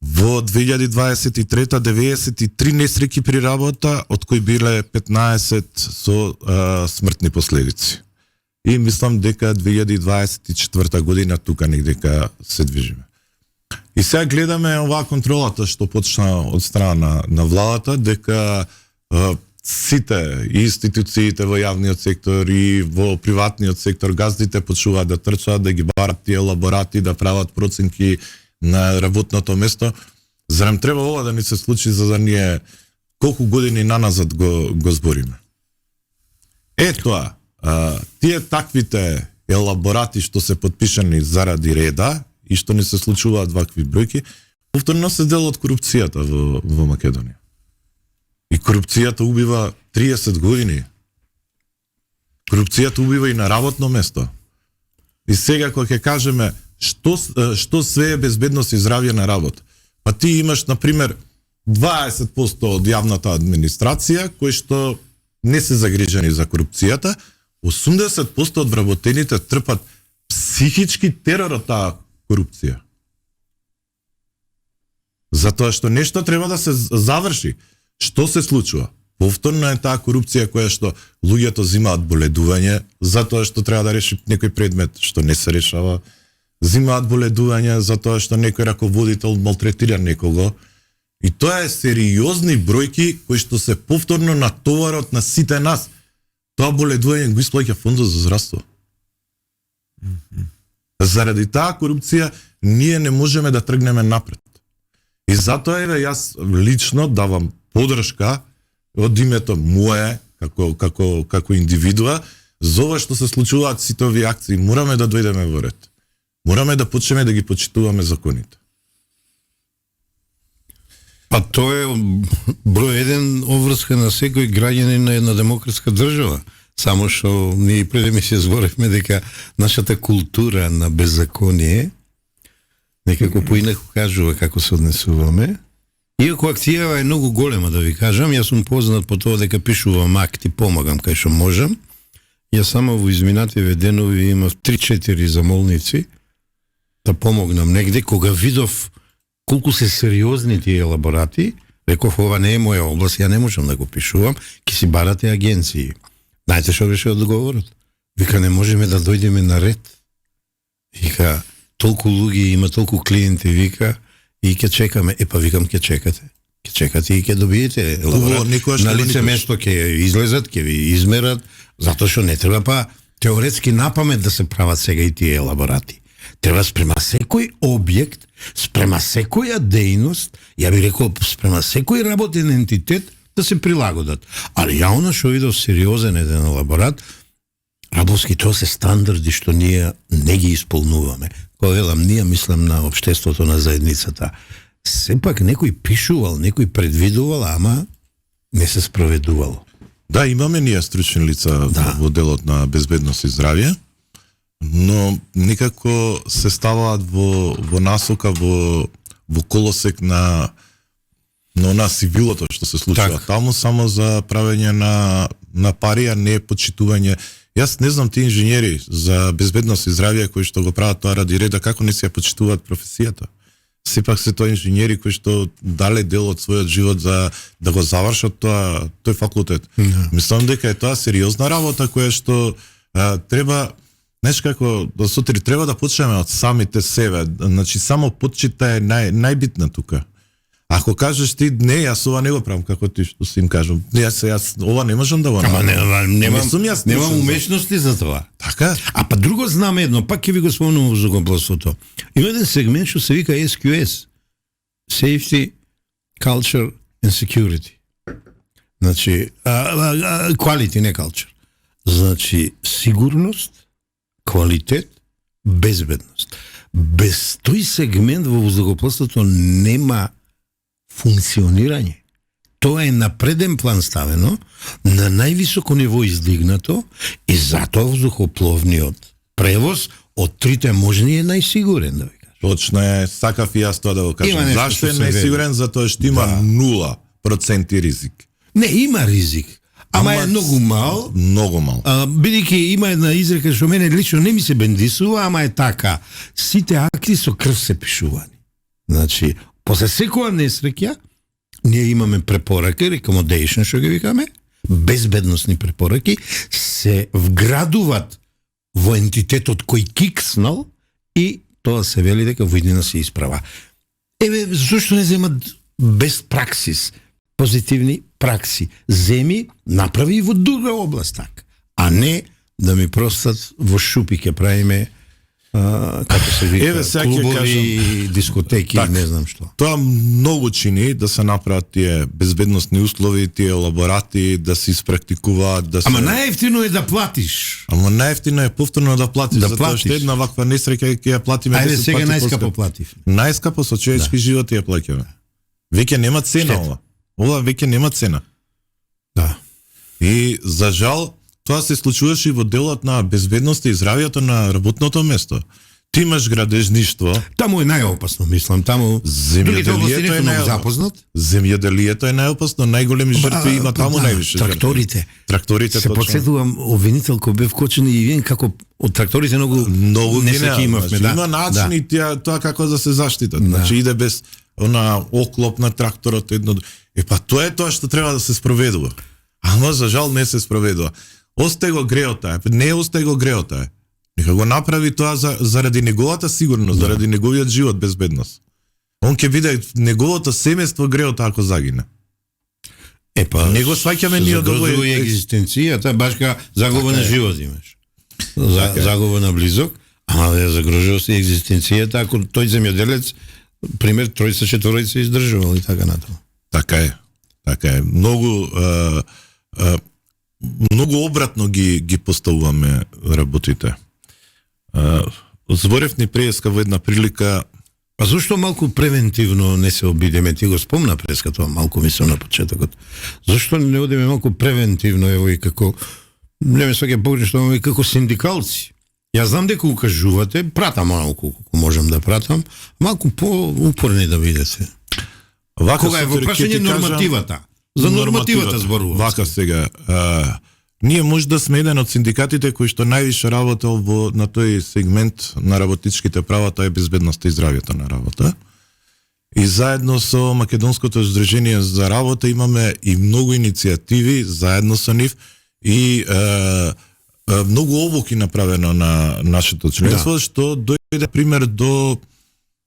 C: Во 2023 93 несреќи при работа, од кои биле 15 со смртни последици. И мислам дека 2024 година тука негдека се движиме. И сега гледаме оваа контролата што почна од страна на владата, дека сите институциите во јавниот сектор и во приватниот сектор, газдите почнуваат да трчаат, да ги барат тие лаборати, да прават проценки на работното место. Зарем треба ова да ни се случи за да ние колку години наназад го збориме? Тоа, тие таквите елаборати што се подпишани заради реда и што не се случуваат вакви бројки, повторно се дел од корупцијата во Македонија. И корупцијата убива 30 години. Корупцијата убива и на работно место. И сега кога ќе кажеме што све е безбедност и здравје на работа, па ти имаш на пример 20% од јавната администрација кои што не се загрижени за корупцијата, 80% од вработените трпат психички терор од таа корупција. Затоа што нешто треба да се заврши. Што се случува? Повторно е таа корупција која што луѓето зимаат боледување, затоа што треба да реши некој предмет што не се решава, зимаат боледување затоа што некој раководител малтретира некого. И тоа е сериозни бројки кои што се повторно натоварот на сите нас. Тоа боледување го исплаќа фондот за здравство. Заради таа корупција ние не можеме да тргнеме напред. И затоа еве јас лично давам подршка од името мое како индивидуа за ова што се случуваат сите овие акции. Мораме да дојдеме во ред. Мораме да почнеме да ги почитуваме законите.
B: А тоа е број еден обврска на секој граѓанин на една демократска држава. Само што ние пред ми се зборевме дека нашата култура на беззаконие некако поинаку кажува како се однесуваме. Иако акцијава е многу голема, да ви кажам, јас сум познат по тоа дека пишувам акти, помагам кај што можам. Јас само во изминативе денови имав 3-4 замолници да помогнам негде, кога видов колку се сериозни тие елаборати, реков ова не е моја област, ја не можам да го пишувам, ќе си барате агенции. Знаете што беше одговорот? Вика, не можеме да дојдеме на ред. Вика, толку луѓе има, толку клиенти, вика, и ќе чекаме. Па викам, ќе чекате. Ќе чекате и ќе добиете елаборат. На лице место ќе излезат, ќе ви измерат, затоа што не треба па теоретски напамет да се прават сега и тие елаборати. Треба спрема секој објект, спрема секоја дејност, ја би рекол спрема секој работен ентитет да се прилагодат. Али ја она што видов сериозен еден елаборат, работски тоа се стандарди што ние не ги исполнуваме. Кога велам ние, мислам на општеството, на заедницата. Сепак некој пишувал, некој предвидувал, ама не се спроведувало.
C: Да, имаме ние стручни лица во делот на безбедност и здравје, но никако се ставаат во насока, во колосек на сивилото што се случува таму, само за правење на пари, а не почитување. Јас не знам тие инженери за безбедност и здравје кои што го прават тоа ради реда, како не се ја почитуваат професијата. Сепак се тоа инженери кои што дале дел од својот живот за да го завршат тој факултет. Мислам дека е тоа сериозна работа која што треба, знаеш како, сутри треба да почнеме од самите себе. Значи само почита е најбитна тука. Ако кажеш ти, не, јас ова не го правам како ти што си им кажам. Јас ова не можам да го
B: Ама
C: направам.
B: немам умешности за това.
C: Така?
B: А па друго знаме едно, пак ќе ви го спомнам во злокоплството. Има еден сегмент што се вика SQS. Safety, Culture and Security. Значи, quality, не culture. Значи, сигурност, квалитет, безбедност. Без тој сегмент во воздухопловството нема функционирање. Тоа е на преден план ставено, на највисоко ниво издигнато и затоа воздухопловниот превоз од трите можни е најсигурен, да ви кажам.
C: Точно е, сакав и јас тоа да го кажам. Зашто е
B: што се
C: најсигурен? Затоа што има 0% ризик.
B: Не, има ризик. Ама е многу мал.
C: Многу мал.
B: Бидејќи има една изрека што мене лично не ми се бендисува, ама е така. Сите акти со крв се пишувани. Значи, после секоја несреќа, ние имаме препораки, recommendation што ги викаме, безбедносни препораки, се вградуваат во ентитетот кој кикснал и тоа се вели дека во иднина се исправа. Еве, зашто не земат без праксис, позитивни пракси? Земи, направи и во друга област така, а не да ми простат во шупи ке правиме како се вика,
C: Еве, сега ќе
B: клубови,
C: кажам,
B: дискотеки,
C: так,
B: не знам што.
C: Тоа многу чини да се направат тие безбедносни услови, тие лаборати, да се испрактикуваат, да се...
B: Ама најевтино е да платиш.
C: Ама најевтино е повторно да платиш,
B: Да
C: затоа
B: платиш.
C: што една ваква несреќа ќе ја платиме 10
B: Ајде
C: пати
B: сега најскапо
C: поскапо.
B: платив.
C: Најскапо со човечки живот ја плаќаме. Веќе нема цена
B: Штета.
C: ова. Ова веќе нема цена.
B: Да.
C: И за жал тоа се случуваше и во делот на безбедноста и здравјето на работното место. Ти имаш градежништво,
B: Таму е најопасно, мислам, таму другите области не
C: земјоделието е
B: сум многу запознат.
C: Земјоделието е најопасно, најголеми жртви има таму највише. жртви.
B: Тракторите.
C: Тракторите
B: Се
C: точно.
B: подсетувам обвинител кој бев вкочен и вие како од тракторите многу несреќи имавме,
C: значи,
B: да.
C: Има начини тоа како да се заштитат. Значи иде без она оклоп на тракторот едно. Па тоа е тоа што треба да се спроведува. Ама за жал не се спроведува. Остај го греота, не остај го греота. Нека го направи тоа заради неговата сигурност, заради неговиот живот, безбедност. Он ќе биде неговото семејство греота ако загине.
B: Епа,
C: Не го сваќаме ние од овој-
B: овој екзистенцијата, баш ка загуба на живот имаш. Загуба на близок, ама ја загрожува се екзистенцијата ако тој земјоделец пример тројца четворица издржувал и така натаму.
C: Така е. Така е. Многу обратно ги поставуваме работите. Зборев ни преска во една прилика.
B: А зашто малку превентивно не се обидеме? Ти го спомна преска тоа, малку мислам на почетокот. Зашто не одиме малку превентивно, ево и како, не ме сваќа погрешно, и како синдикалци. Ја знам дека укажувате, пратам малку, колку можам да пратам, малку по-упорни да бидете. Кога е во прашање нормативата. За нормативата зборувам.
C: Вака сега, ние може да сме еден од синдикатите кои што највише работел на тој сегмент на работничките права, тоа е безбедноста и здравјето на работа. И заедно со Македонското здружение за работа имаме и многу иницијативи заедно со нив и многу обуки направено на нашето членство, што дојде пример до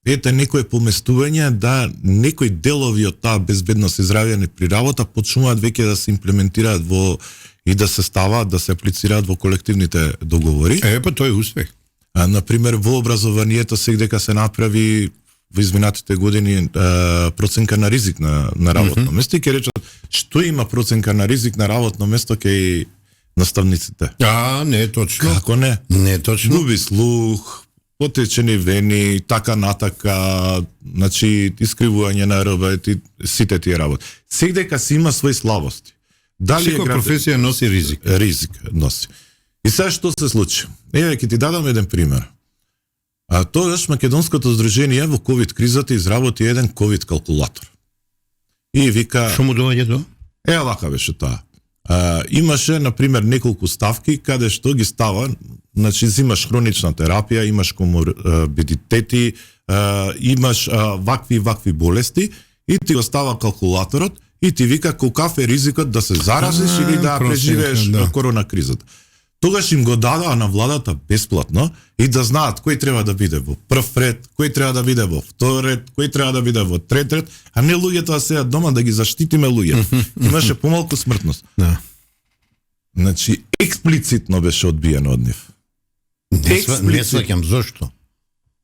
C: некој поместување да некои делови од таа безбедност и здравје при работа почнуваат веќе да се имплементираат во и да се ставаат, да се аплицираат во колективните договори.
B: Па тој е успех.
C: Например, во образованието сегдека се направи во изминатите години проценка на ризик на работно место и ќе речат што има проценка на ризик на работно место кај наставниците.
B: Не е точно.
C: Како не?
B: Не е точно.
C: Губи слух, потечени вени, така натака, значи искривување на РБ, сите тие работи. Сегдека си има своји слабости. Дали
B: секоја професија носи ризик.
C: Ризик носи. И сега што се случи? Еве ќе ти дадам еден пример. Тогаш Македонското здружение во ковид кризата изработи еден ковид калкулатор. И вика...
B: Што му доаѓа тоа?
C: Вака беше тоа. Имаше, например, неколку ставки каде што ги става, значи имаш хронична терапија, имаш коморбидитети, имаш вакви болести и ти го става калкулаторот и ти вика колкав е ризикот да се заразиш или да преживееш корона кризата. тогаш им го дадаа на владата бесплатно и да знаат кој треба да биде во прв ред, кој треба да биде во втор ред, кој треба да биде во трет ред, а не луѓето да седат дома да ги заштитиме луѓето. Имаше помалку смртност.
B: Да.
C: Значи, експлицитно беше одбиено од нив.
B: Не сваќам зошто.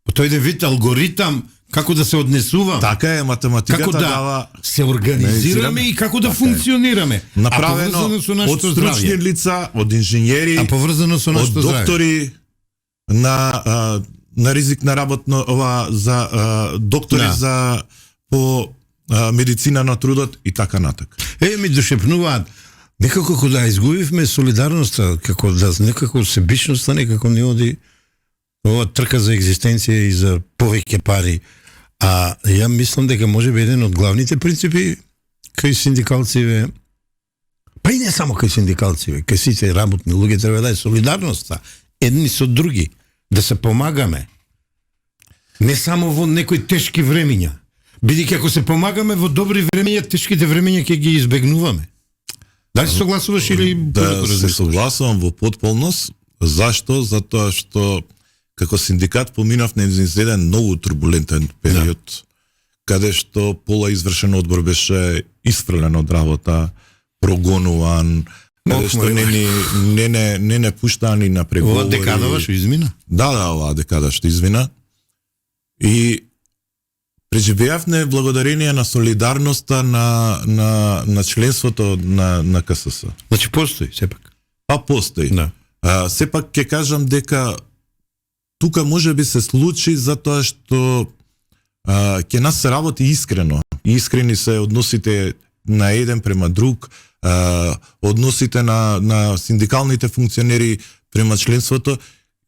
B: По тој еден вид алгоритам како да се однесуваме.
C: Така е, математиката
B: како да
C: дава
B: се организираме и како да функционираме.
C: направено од стручни лица, од инженери,
B: а поврзано со
C: од
B: нашето здравје.
C: доктори на ризик на работно за доктори
B: Да.
C: за по медицина на трудот и така натак.
B: Ми дошепнуваат некако кога да изгубивме солидарноста, како да некако себичноста некако не оди ова трка за екзистенција и за повеќе пари. А ја мислам дека можеби еден од главните принципи кај синдикалциве, па и не само кај синдикалциве, кај сите работни луѓе треба да е солидарноста едни со други, да се помагаме. Не само во некои тешки времиња. Бидејќи ако се помагаме во добри времиња, тешките времиња ќе ги избегнуваме. Дали се согласуваш или
C: Да се согласувам во потполност. Зашто? Затоа што како синдикат поминав на еден многу турбулентен период, каде што пола извршен одбор беше исфрлен од работа, прогонуван, каде што не пуштани на преговори.
B: Ова декадава што измина?
C: Да, оваа декада што измина. И преживеавме благодарение на солидарноста на членството на КСС.
B: Значи постои сепак.
C: Па постои.
B: Да.
C: Сепак ќе кажам дека тука може би се случи затоа што ќе нас се работи искрено. Искрени се односите на еден према друг, односите на синдикалните функционери према членството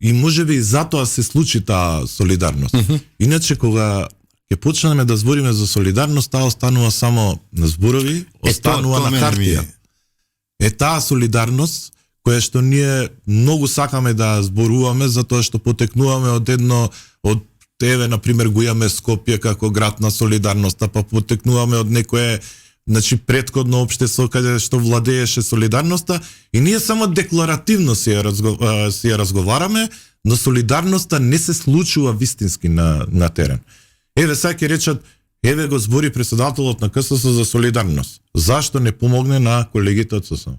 C: и може би затоа се случи таа солидарност. Иначе кога ќе почнеме да збориме за солидарност, таа останува само на зборови, останува на хартија. Таа солидарност која што ние многу сакаме да зборуваме затоа што потекнуваме од од еве на пример го имаме Скопје како град на солидарноста, па потекнуваме од некое претходно општество каде што владееше солидарноста и ние само декларативно си ја разговараме, но солидарноста не се случува вистински на терен. Еве сега ќе речат, еве го збори председателот на КСС за солидарност. Зашто не помогне на колегите од ССМ?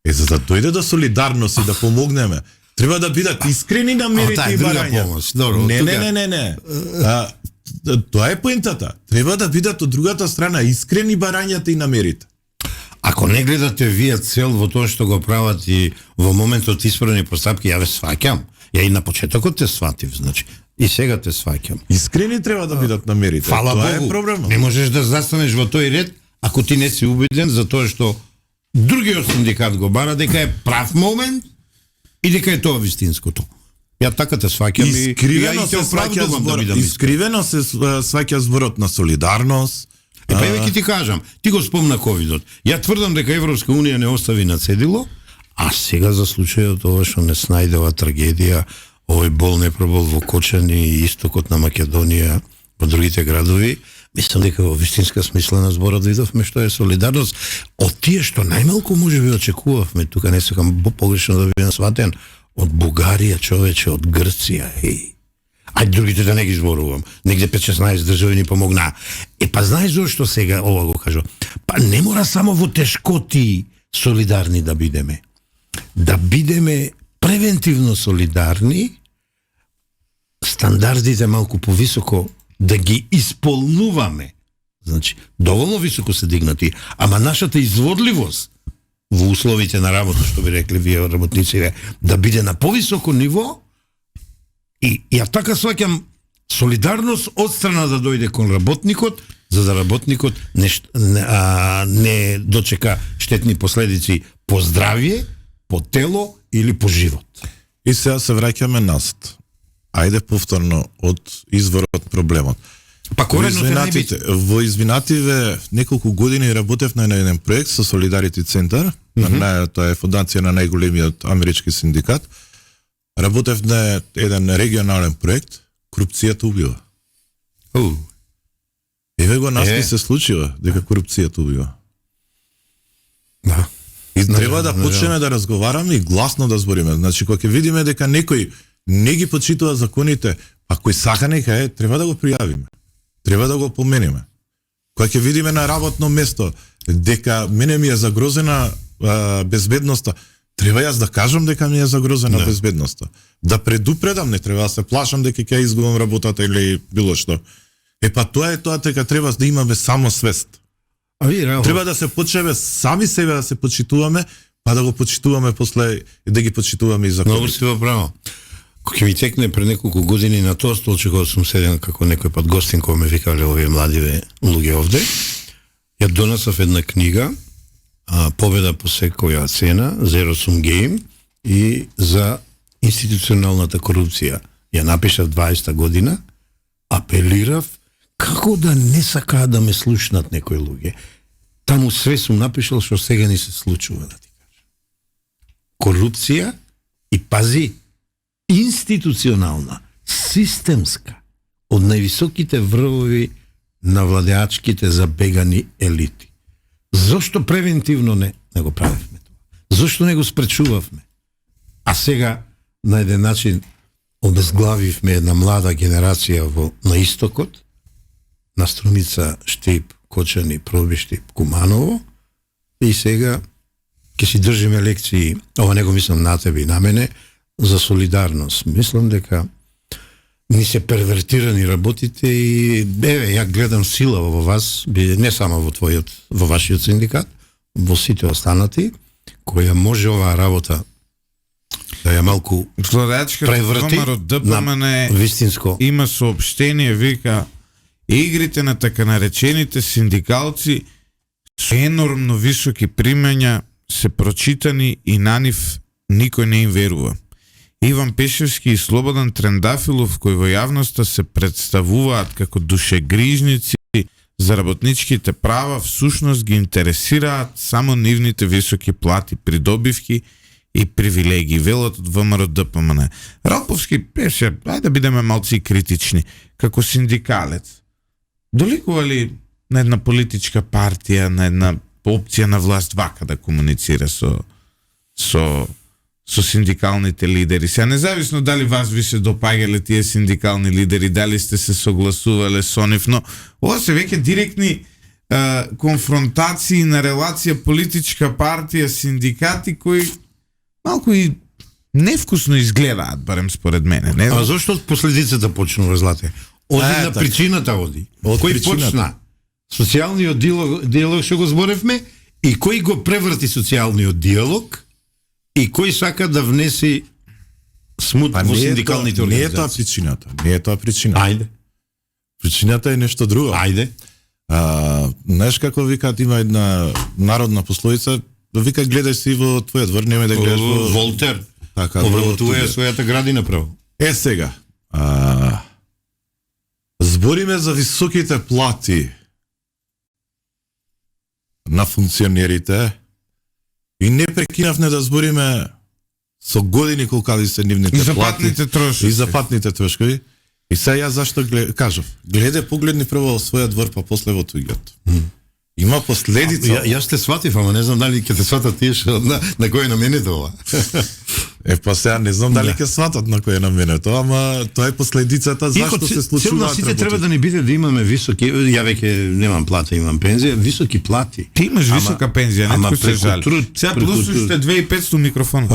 C: За да дојде до солидарност и да помогнеме, треба да бидат искрени на мерите и барања. Не. Тоа е поентата. Треба да бидат од другата страна искрени барањата и намерите.
B: Ако не гледате вие цел во тоа што го прават и во моментот исправни постапки, ја ве сваќам. Ја и на почетокот те сватив, значи. И сега те сваќам.
C: Искрени треба да бидат намерите.
B: Фала
C: тоа
B: Богу.
C: Е проблемот.
B: Не можеш да застанеш во тој ред ако ти не си убеден за тоа што другиот синдикат го бара дека е прав момент и дека е тоа вистинското. Ја така те сваќам и ја те оправдувам да бидам
C: искривено се сваќа зборот на солидарност.
B: Па еве ти кажам, ти го спомна ковидот. Ја тврдам дека Европска унија не остави на цедило, а сега за случајот ова што не снајдела трагедија, овој бол не пробол во Кочани и истокот на Македонија, во другите градови, мислам дека во вистинска смисла на зборот видовме што е солидарност од тие што најмалку можеби очекувавме, тука не сакам погрешно да бидам сватен, од Бугарија, човече, од Грција, Ајде другите да не ги зборувам. Негде 5-16 држави ни помогнаа. Па знаеш зошто сега ова го кажам? Па не мора само во тешкоти солидарни да бидеме. Да бидеме превентивно солидарни, стандардите малку повисоко да ги исполнуваме. Значи, доволно високо се дигнати, ама нашата изводливост во условите на работа, што би рекли вие работниците, да биде на повисоко ниво. И ја така сваќам солидарност од страна да дојде кон работникот, за да работникот не дочека штетни последици по здравје, по тело или по живот.
C: И сега се враќаме назад. Ајде повторно од изворот проблемот.
B: Па коренот е најбитно.
C: Во извинативе неколку години работев на еден проект со Solidarity Center, тоа е фондација на најголемиот амерички синдикат. Работев на еден регионален проект, корупцијата убива. Еве го нас се случува дека корупцијата убива.
B: Да.
C: И треба да почнеме да разговараме и гласно да збориме. Значи, кога ќе видиме дека некој не ги почитува законите, а кој сака нека е, треба да го пријавиме. Треба да го помениме. Кога ќе видиме на работно место дека мене ми е загрозена безбедноста, треба јас да кажам дека ми е загрозена безбедноста. Да предупредам, не треба да се плашам дека ќе изгубам работата или било што. Па тоа е тоа, дека треба да имаме самосвест. Треба да се почнеме сами себе да се почитуваме, па да го почитуваме после и да ги почитуваме и законите.
B: Много си право. Кога ми текне пред неколку години на тоа столче кога сум седен како некој пат гостин кој ме викале овие младиве луѓе овде, ја донесов една книга, Победа по секоја цена, Zero Sum Game, и за институционалната корупција. Ја напишав 20-та година, апелирав како да не сакаат да ме слушнат некои луѓе. Таму све сум напишал што сега ни се случува, да ти кажам. Корупција и пази, институционална, системска, од највисоките врвови на владеачките забегани елити. Зошто превентивно не го правевме тоа? Зошто не го спречувавме? А сега на еден начин обезглавивме една млада генерација на истокот, на Струмица, Штип, Кочани, Пробишти, Куманово, и сега ќе си држиме лекции, ова не го мислам на тебе и на мене, за солидарност. Мислам дека ни се первертирани работите и ја гледам сила во вас, не само во вашиот синдикат, во сите останати, која може оваа работа да ја малку преврти на вистинско.
A: Има сообщение, вика, игрите на така наречените синдикалци со енормно високи примања се прочитани и на нив никој не им верува. Иван Пешевски и Слободан Трендафилов, кои во јавноста се представуваат како душегрижници за работничките права, всушност ги интересираат само нивните високи плати, придобивки и привилегии, велат од ВМРО ДПМН. Ралповски пеше, ајде да бидеме малци критични, како синдикалец. Доликува ли на една политичка партија, на една опција на власт вака да комуницира со синдикалните лидери? Сега независно дали вас ви се допаѓале тие синдикални лидери, дали сте се согласувале со нив, но ова се веќе директни конфронтации на релација политичка партија, синдикати, кои малку и невкусно изгледаат, барем според мене. Не?
B: А зошто од последицата почнува, Злате? Оди на причината оди. Кој почна? Социјалниот диалог што го зборевме, и кој го преврти социјалниот диалог, и кој сака да внеси смут во синдикалните организации.
C: Не е тоа причината.
B: Ајде.
C: Причината е нешто друго.
B: Ајде.
C: Знаеш како викаат, има една народна пословица, вика гледај си во твојот двор, немај да гледаш во
B: Волтер.
C: Така,
B: обработува својата градина право.
C: Сега. Збориме за високите плати на функционерите и не прекинавме да збориме со години колкави се нивните
A: и за
C: плати
A: патните трошоци.
C: И за патните трошкови. И сега јас зашто кажав, погледни прво во својот двор, па после во туѓиот. Има последица.
B: Јас те сватив, ама не знам дали ќе те сватат тие што на кој на мене тоа.
C: Па сега не знам дали ќе сватат на кој на мене тоа, ама тоа е последицата зашто се случуваат
B: работите. Треба да не биде да имаме високи, ја веќе немам плата, имам пензија, високи плати.
A: Ти имаш висока пензија, некој се жали. Сега плюс уште 2500 микрофон.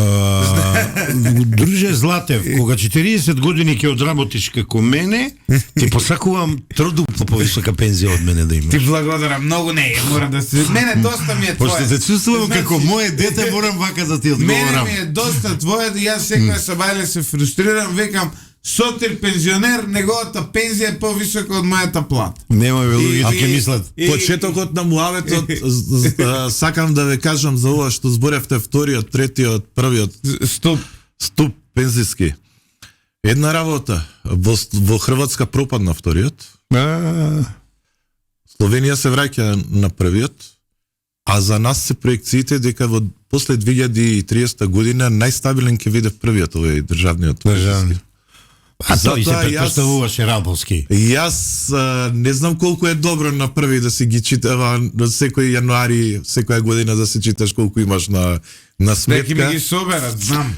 B: Друже Златев, кога 40 години ќе одработиш како мене, ти посакувам тродупло повисока пензија од мене да имаш.
A: Ти благодарам, многу не е, мора да се. Мене доста ми е твое.
B: Пошто се чувствувам како мое дете, морам вака да ти одговорам.
A: Мене ми е доста твое, да јас секоја сабајле се фрустрирам, викам, сотир пензионер, неговата пензија е повисока од мојата плата.
B: Нема луѓе ќе мислат.
C: Почетокот на муаветот, сакам да ве кажам за ова што зборевте вториот, третиот, првиот ступ пензиски. Една работа, во Хрватска пропадна вториот. Словенија се враќа на првиот, а за нас се проекциите дека во после 2030 година најстабилен ќе биде првиот овој државниот.
B: А тој се
C: Затоа
B: претпоставуваше Рабовски.
C: Јас не знам колку е добро на први да си ги читава секој јануари, секоја година да се читаш колку имаш на
A: Неки
C: сметка.
A: ми ги соберат, знам.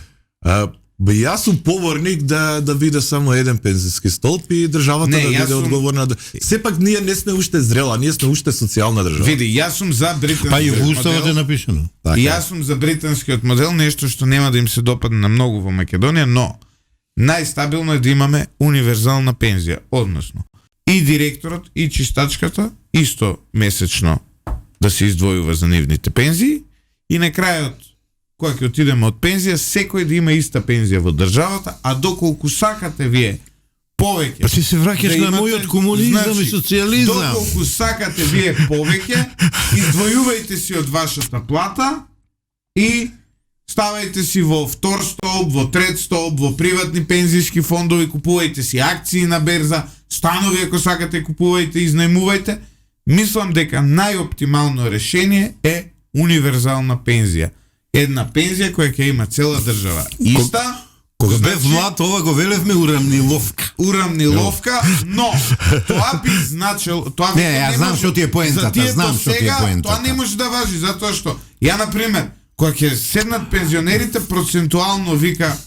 C: Јас сум поборник да биде само еден пензиски столб и државата
A: Не,
C: да
A: јас
C: биде
A: сум-
C: одговорна. Сепак ние не сме уште зрела, ние сме уште социјална држава.
A: Види, јас сум за британскиот
B: Па и во уставот е
A: модел.
B: напишано.
A: И јас сум за британскиот модел, нешто што нема да им се допадне на многу во Македонија, но најстабилно е да имаме универзална пензија, односно и директорот и чистачката исто месечно да се издвојува за нивните пензии и на крајот кога ќе отидеме од пензија, секој да има иста пензија во државата, а доколку сакате вие повеќе.
B: Па ти се враќаш на
A: имате-
B: мојот комунизам и социјализам.
A: Доколку сакате вие повеќе, издвојувајте си од вашата плата и ставајте си во втор столб, во трет столб, во приватни пензиски фондови, купувајте си акции на берза, станови ако сакате купувајте, изнајмувајте. Мислам дека најоптимално решение е универзална пензија. Една пензија која ќе има цела држава. Иста,
B: Кога
A: значи,
B: бев млад, ова го велевме урамниловка.
A: урамниловка, но тоа би значило, тоа
B: Не,
A: веќе
B: јас знам
A: може-
B: што ти е поентата,
A: за тие
B: знам
A: до
B: што ти е
A: сега,
B: поентата.
A: Тоа не може да важи затоа што ја на пример, кога ќе седнат пензионерите процентуално вика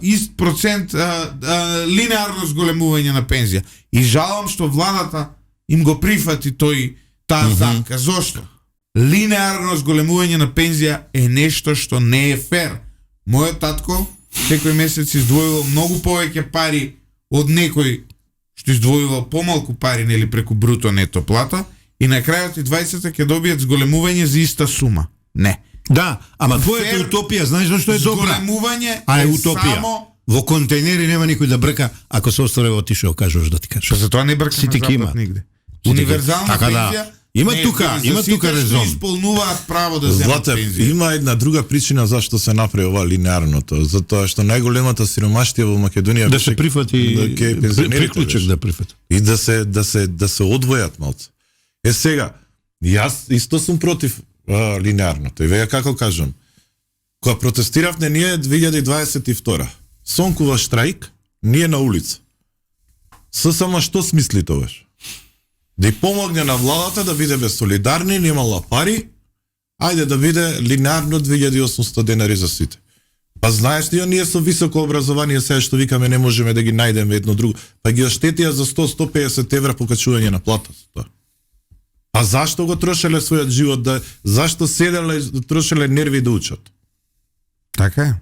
A: ист процент линеарно зголемување на пензија. И жалам што владата им го прифати таа замка. Зошто? Линеарно зголемување на пензија е нешто што не е фер. Мојот татко секој месец издвојувал многу повеќе пари од некој што издвојувал помалку пари нели преку бруто нето плата и на крајот и 20 ќе добијат зголемување за иста сума. Не.
B: Да, ама твојата
A: Фер
B: утопија, знаеш зашто е добра?
A: Зголемување
B: А е
A: е
B: утопија.
A: само
B: Во контейнери нема никој да брка, ако се острове отишол, кажеш да ти кажеш.
A: Што за тоа не бркаме
B: Сите ги
A: запад
B: имаат.
A: нигде.
B: Сите ги-
A: Универзална
B: Така да.
A: пензија.
B: Има
A: не,
B: тука-
A: за
B: има
A: сите
B: тука
A: што
B: резон.
A: Исполнуваат право да земат
C: Злате,
A: пензија.
C: има една друга причина зашто се направи ова линеарното, затоа што најголемата сиромаштија во Македонија
B: Да
C: беше
B: се прифати
C: да ќе пензионерите
B: приклучок
C: беше.
B: да прифати.
C: И да се одвојат малце. Сега, јас исто сум против линеарното. И веќе како кажам, кога протестиравме ние 2022, Сонкова штрајк, ние на улица. ССМ што смисли тогаш? Да и помогне на владата да бидеме солидарни, немала пари, ајде да биде линеарно 2800 денари за сите. Па знаеш ли, ние со високо образование сега што викаме не можеме да ги најдеме едно друго, па ги оштетија за 100-150 евра покачување на плата. А зашто го трошеле својот живот, зашто седеле, трошеле нерви да учат?
A: Така е.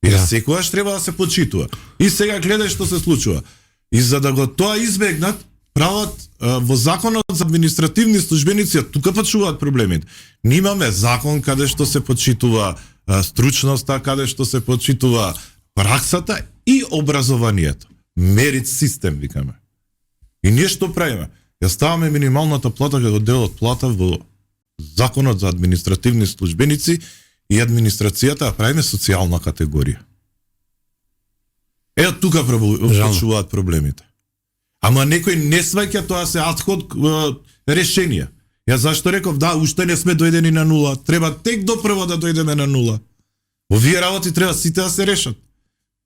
C: И да. Секогаш треба да се почитува. И сега гледај што се случува. И за да го тоа избегнат, прават во законот за административни службеници, тука почуваат проблемите. Ние имаме закон каде што се почитува стручноста, каде што се почитува праксата и образованието. Мерит систем, викаме. И ние што правиме? Ја ставаме минималната плата како дел од плата во законот за административни службеници и администрацијата, а правиме социјална категорија. Ето тука почуваат проблемите. Ама некој не сваќа тоа се адход решенија. Ја зашто реков, да, уште не сме дојдени на нула, треба тек до прво да дојдеме на нула. Овие работи треба сите да се решат.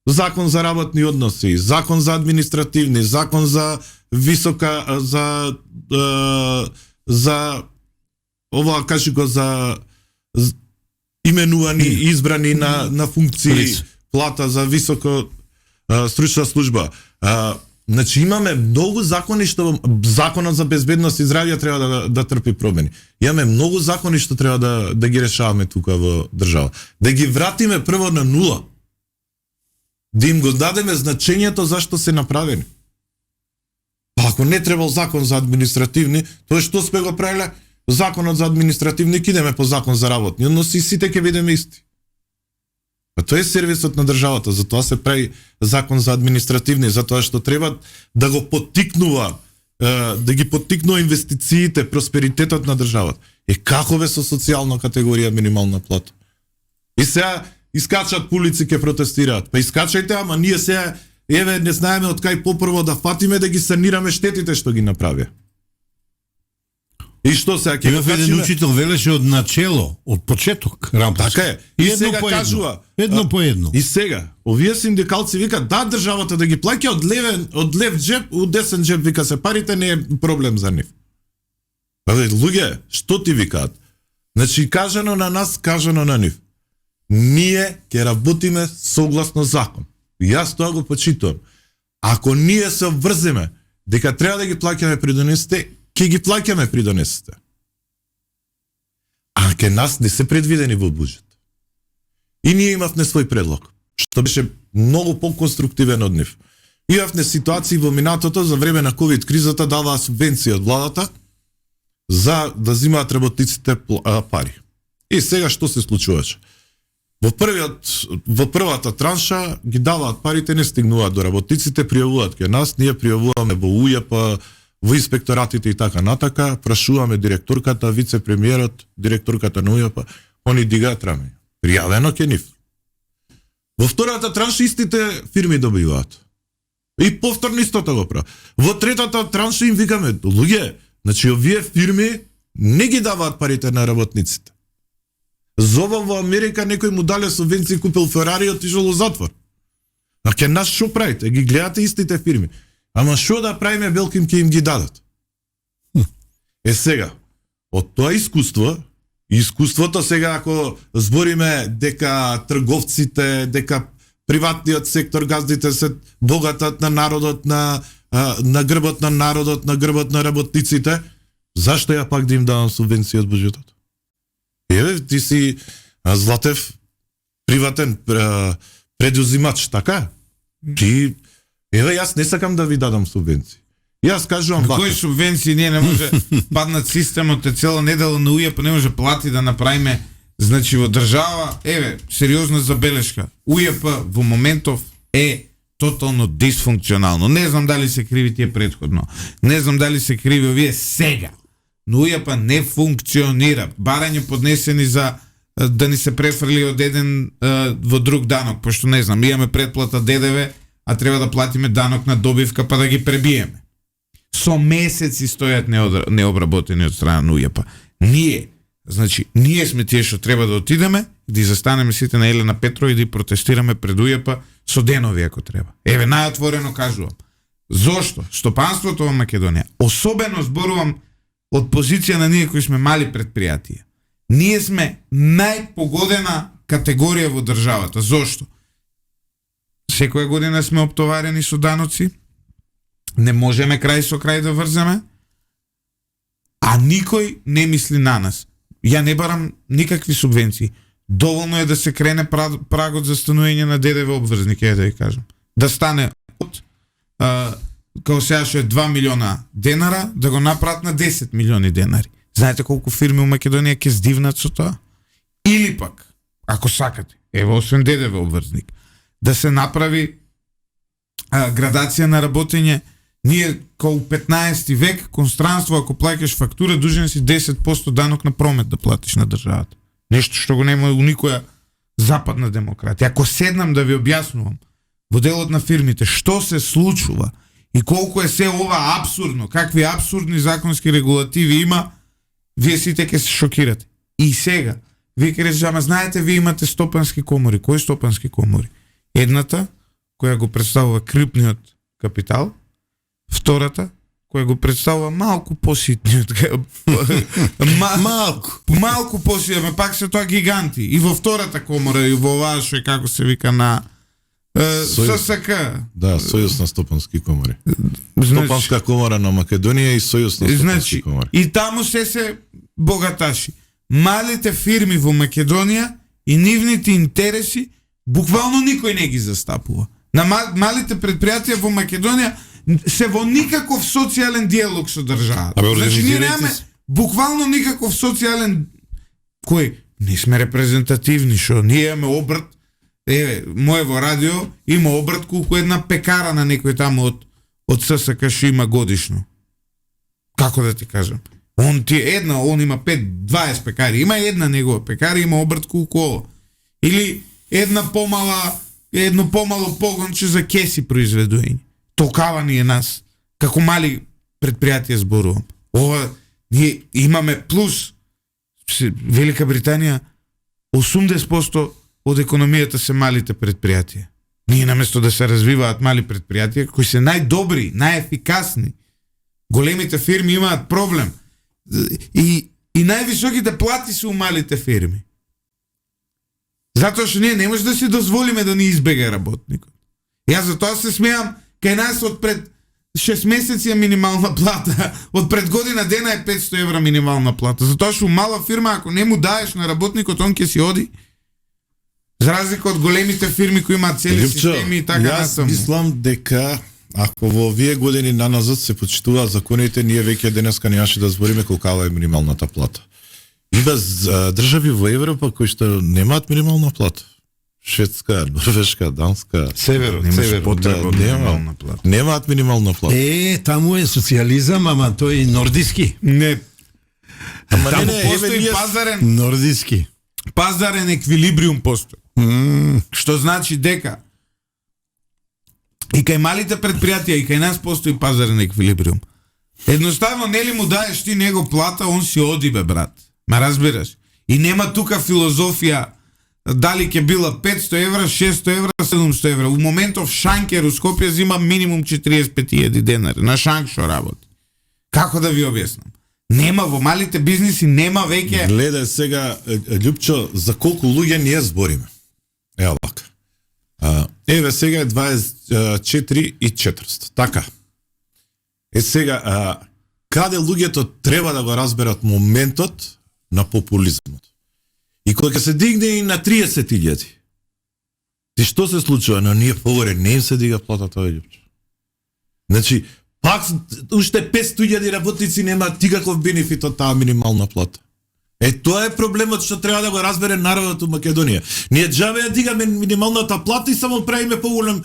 C: Закон за работни односи, закон за административни, закон за висока, за ова, кажи го, за именувани, избрани на функции, плата за високо стручна служба. Значи имаме многу закони што законот за безбедност и здравје треба да трпи промени. Имаме многу закони што треба да ги решаваме тука во држава. Да ги вратиме прво на нула. Да им го дадеме значењето зашто се направени. Па ако не требал закон за административни, тоа што сме го правиле? Законот за административни кидеме по закон за работни односи и сите ќе бидеме исти. А тоа е сервисот на државата, затоа се прави закон за административни, затоа што треба да го поттикнува, да ги поттикнува инвестициите, просперитетот на државата. Како ве со социјална категорија минимална плата? И сега искачат по улици ке протестираат. Па искачајте, ама ние сега не знаеме од кај попрво да фатиме да ги санираме штетите што ги направи. И што сега ќе
B: Имав еден учител велеше од начело, од почеток, рампус.
C: Така е.
B: И
C: И
B: едно
C: сега
B: по едно.
C: кажува,
B: Едно по едно.
C: И сега, овие синдикалци викаат да државата да ги плаќа од лев джеб, од десен джеб вика се парите не е проблем за нив. Абе луѓе, што ти викаат? Значи кажано на нас, кажано на нив. Ние ќе работиме согласно закон. И јас тоа го почитувам. Ако ние се врземе дека треба да ги плаќаме придонесите, ќе ги плаќаме придонесите. А ке нас не се предвидени во буџет. И ние имавме свој предлог, што беше многу поконструктивен од нив. Имавме ситуации во минатото за време на ковид кризата даваа субвенции од владата за да зимаат работниците пари. И сега што се случуваше? Во првата транша ги даваат парите, не стигнуваат до работниците, пријавуваат ке нас, ние пријавуваме во УЈП, во инспекторатите и така натака, прашуваме директорката, вице-премиерот, директорката на УЈП, они дигаат раме. Пријавено ке нив. Во втората транша истите фирми добиваат. И повторно истото го прави. Во третата транша им викаме, луѓе, значи овие фирми не ги даваат парите на работниците. Зова во Америка некој му дале субвенции, купил Ферари и отишол во затвор. А ке нас шо правите? Ги гледате истите фирми. Ама шо да правиме, белким ке им ги дадат. Е сега, од тоа искуството сега ако збориме дека трговците, дека приватниот сектор, газдите се богатат на народот, на грбот на народот, на грбот на работниците, зашто ја пак да им давам субвенции од буџетот? Еве, ти си Златев приватен предузимач, така? Ти, еве, јас не сакам да ви дадам субвенции. Јас кажувам вака.
A: Кои субвенции ние не може паднат системот, е цела недела на УЈП не може плати да направиме, значи во држава, еве, сериозна забелешка. УЈП во моментов е тотално дисфункционално. Не знам дали се криви тие претходно. Не знам дали се криви овие сега. Но УЈП не функционира. Барање поднесени за да ни се префрли од еден во друг данок, пошто не знам, имаме предплата ДДВ, а треба да платиме данок на добивка па да ги пребиеме. Со месеци стојат необработени од страна на УЈП. Ние сме тие што треба да отидеме, да застанеме сите на Елена Петрова и да протестираме пред УЈП со денови ако треба. Еве, најотворено кажувам. Зошто? Стопанството во Македонија, особено зборувам од позиција на ние кои сме мали предпријатија. Ние сме најпогодена категорија во државата. Зошто? Секоја година сме оптоварени со даноци, не можеме крај со крај да врземе, а никој не мисли на нас. Ја не барам никакви субвенции. Доволно е да се крене прагот за станување на ДДВ обврзник, да ви кажам. Да стане од као сега што е 2 милиона денара, да го направат на 10 милиони денари. Знаете колку фирми у Македонија ќе здивнат со тоа? Или пак, ако сакате, ево освен ДДВ обврзник, да се направи градација на работење. Ние као 15 век, констранство, ако плаќаш фактура, дужен си 10% данок на промет да платиш на државата. Нешто што го нема у никоја западна демократија. Ако седнам да ви објаснувам во делот на фирмите што се случува и колку е се ова апсурдно, какви апсурдни законски регулативи има, вие сите ќе се шокирате. И сега, вие ќе речете, ама знаете, вие имате стопански комори. Кои стопански комори? Едната, која го представува крупниот капитал, втората, која го представува малку поситниот малку поситниот, ама пак се тоа гиганти. И во втората комора, и во оваа што е како се вика на ССК.
C: Да, Сојуз на стопански комори. Стопанска комора на Македонија и Сојуз на стопански комори.
A: И таму се богаташи. Малите фирми во Македонија и нивните интереси буквално никој не ги застапува. На малите предпријатија во Македонија се во никаков социјален диалог со државата. Значи ние немаме буквално никаков социјален кој не сме репрезентативни, што ние имаме обрт. Еве, моево радио има обрт колку една пекара на некој таму од ССК што има годишно. Како да ти кажам? Он има 20 пекари, има една негова пекара, има обрт колку ова. Или едно помало погонче за кеси произведување. Толкава ни е нас, како мали предпријатија зборувам. Ова Ние имаме плюс. Велика Британија 80% од економијата се малите предпријатија. Ние наместо да се развиваат мали предпријатија кои се најдобри, најефикасни, големите фирми имаат проблем. И највисоките плати се у малите фирми. Затоа што ние не може да си дозволиме да ни избега работникот. Јас затоа се смеам, кај нас од пред 6 месеци е минимална плата, од пред година дена е 500 евра минимална плата. Затоа што мала фирма, ако не му даеш на работникот, он ќе си оди. За разлика од големите фирми кои имаат цели системи и така
C: Јас
A: насаму.
C: мислам дека ако во овие години наназад се почитуваат законите, ние веќе денеска немаше да збориме колкава е минималната плата. Има држави во Европа кои што немаат минимална плата. Шведска, Норвешка, Данска,
B: Северот,
C: немаат минимална плата.
B: Таму е социјализам, ама тој нордиски.
A: Не.
C: Ама
A: Таму
C: не,
A: постои
C: ние
A: пазарен,
B: Нордиски.
A: пазарен еквилибриум постои. Што значи дека и кај малите предпријатија и кај нас постои пазарен еквилибриум. Едноставно нели му даеш ти него плата, он си оди бе брат. Ма разбираш? И нема тука филозофија дали ќе била 500 евра, 600 евра, 700 евра. У моментов Шанкер у Скопје зима минимум 45.000 денари на Шанк што работи. Како да ви објаснам? Нема во малите бизниси, нема веќе.
C: Гледај сега, Љупчо, за колку луѓе ние збориме. Ева вака. Еве сега е 24.400. Така. Сега, каде луѓето треба да го разберат моментот на популизмот? И кога ќе се дигне и на 30.000. Ти што се случува? Но ние погоре не им се дига платата, Љупчо. Значи, пак уште 500.000 работници немаат никаков бенефит од таа минимална плата. Тоа е проблемот што треба да го разбере народот у Македонија. Ние џабе ја дигаме минималната плата и само правиме поголем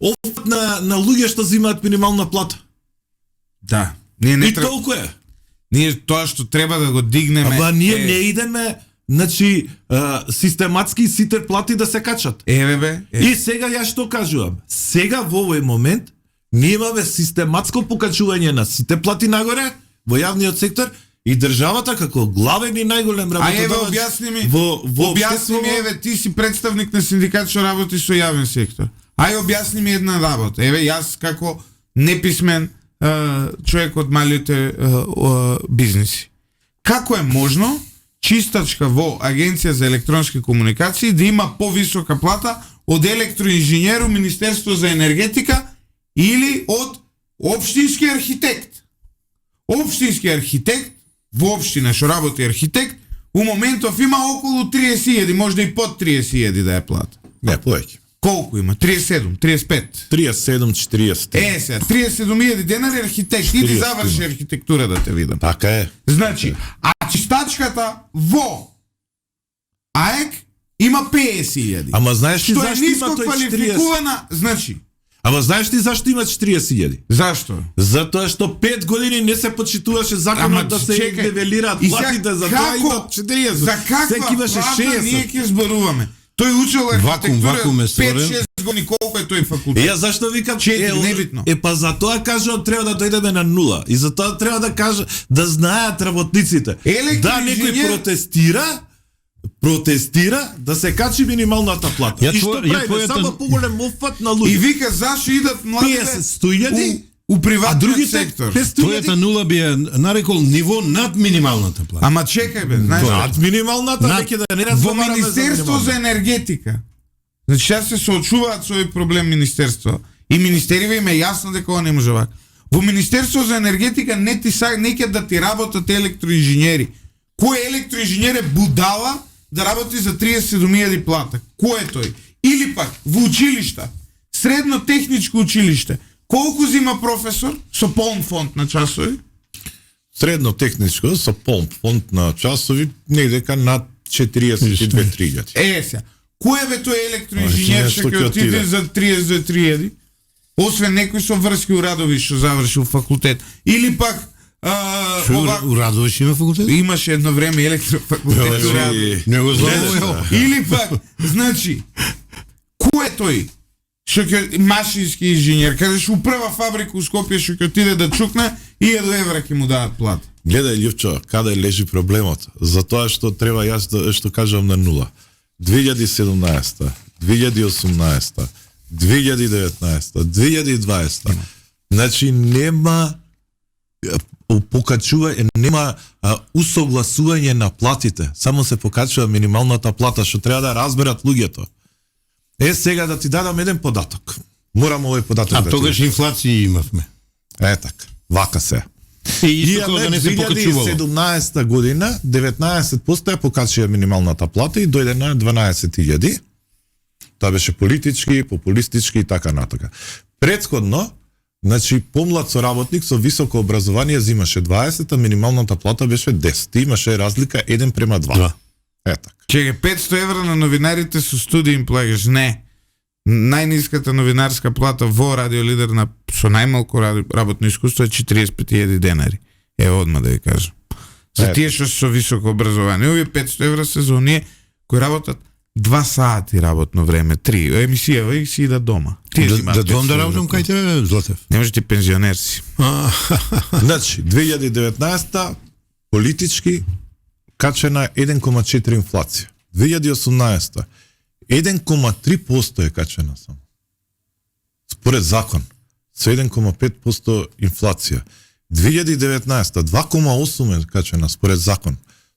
C: офат на луѓе што земаат минимална плата.
A: Да. Ние не
C: И толку е.
A: Ние тоа што треба да го дигнеме.
C: Ама ние не идеме, значи, систематски сите плати да се качат.
A: Еве бе.
C: И сега ја што кажувам? Сега во овој момент ние имаме систематско покачување на сите плати нагоре во јавниот сектор и државата како главен и најголем работодавач.
A: Еве објасни ми.
C: Во
A: Објасни ми, еве ти си представник на синдикат што работи со јавен сектор. Ај објасни ми една работа. Еве јас како неписмен човек од малите бизниси. Како е можно чистачка во Агенција за електронски комуникации да има повисока плата од електроинженер у Министерство за енергетика или од општински архитект? Општински архитект во општина што работи архитект у моментов има околу 30.000, можда и под 30.000 да е плата.
C: Не, повеќе.
A: Колку има? 37, 35.
C: 37, 40.
A: Сега, 37.000 денари архитект. Иди заврши архитектура да те видам.
C: Така е.
A: Значи, а чистачката во АЕК има 50.000.
C: Ама знаеш ли
A: што е
C: зашто има
A: ниско
C: тој 40?
A: квалификувана, значи.
C: Ама знаеш ли зашто има 40.000?
A: Зашто?
C: Затоа што 5 години не се почитуваше законот да се нивелираат платите, за тоа има 40.
A: За каква плата ние ќе зборуваме? Тој учел архитектура 5-6 години, колку е тој факултет?
C: Ја зашто викам?
A: 4, небитно.
C: Па затоа кажувам треба да дојдеме на нула. И затоа треба да кажа да знаат работниците. Да некој протестира да се качи минималната плата. И што прави? Само поголем офат на луѓе.
A: И вика зашто идат младите
C: 50.000
A: у приватниот
C: другите
A: сектор.
B: Тојата нула би ја нарекол ниво над минималната плата.
A: Ама чекај бе, знаеш,
C: над минималната веќе да не
A: во
C: разговараме
A: Министерство за енергетика. Значи сега се соочуваат со овој проблем министерство. И министериве им е јасно дека ова не може вака. Во Министерство за енергетика не ќе да ти работат електроинженери. Кој електроинженер е будала да работи за 37.000 плата? Кој е тој? Или пак во училишта, средно техничко училиште, колку зима професор со полн фонд на часови?
C: Средно техничко со полн фонд на часови негдека над 42.000.
A: Сега. Кој е бе тој електроинженер што ќе отиде за 32.000? Освен некој со врски у Радовиш што завршил факултет. Или пак
B: У Радовиш има факултет?
A: Имаше едно време електрофакултет у Радовиш.
B: Не го знам.
A: Или пак, значи, кој е тој? Што ќе машински инженер, каде што у прва фабрика у Скопје што ќе отиде да чукне и 1 евра ќе му дадат плата.
C: Гледај, Љупчо, каде лежи проблемот? Затоа што треба јас што кажам на нула. 2017, 2018, 2019, 2020. Значи нема покачување, нема усогласување на платите. Само се покачува минималната плата, што треба да разберат луѓето. Сега да ти дадам еден податок. Морам овој податок да
B: тогаш инфлација имавме.
C: Така, вака се.
B: И исто кога да не се покачувало.
C: 2017 година 19% ја покачија минималната плата и дојде на 12.000. Тоа беше политички, популистички и така натака. Претходно, значи помлад соработник со високо образование земаше 20, а минималната плата беше 10. Имаше разлика 1:2. Така.
A: Чега 500 евра на новинарите со студии им плаќаш. Не. Најниската новинарска плата во Радио Лидер на со најмалку работно искуство е 45.000 денари. Ево одма да ви кажам. За тие што со високо образование, овие 500 евра се за оние кои работат 2 сати работно време, 3. Емисија и си да дома.
B: Да дом да работам кај тебе, Златев?
A: Не може ти пензионер си.
C: Значи 2019 политички качена 1,4 инфлација. 2018 1,3% е качена само. Според закон, со 1,5% инфлација. 2019 2,8 е качена според закон,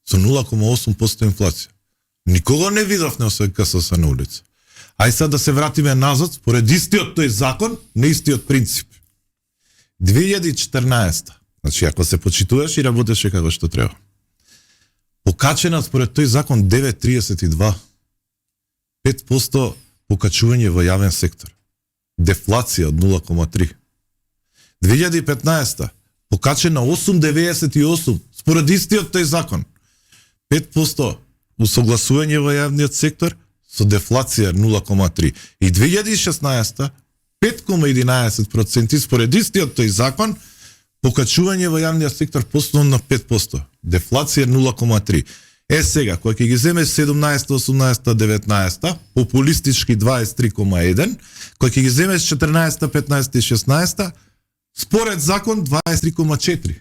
C: со 0,8% инфлација. Никога не видовме освен КСС на улица. Ај сега да се вратиме назад, според истиот тој закон, на истиот принцип. 2014, значи ако се почитуваш и работеше како што треба. Покачена според тој закон 9,32. 5% покачување во јавен сектор. Дефлација од 0,3. 2015 покачена 8,98 според истиот тој закон. 5% усогласување во јавниот сектор со дефлација 0,3. И 2016 5,11% според истиот тој закон покачување во јавниот сектор постојано на 5%. Дефлација 0,3. Сега, кога ќе ги земеш 17, 18, 19, популистички 23,1, кога ќе ги земеш 14, 15 и 16, според закон 23,4.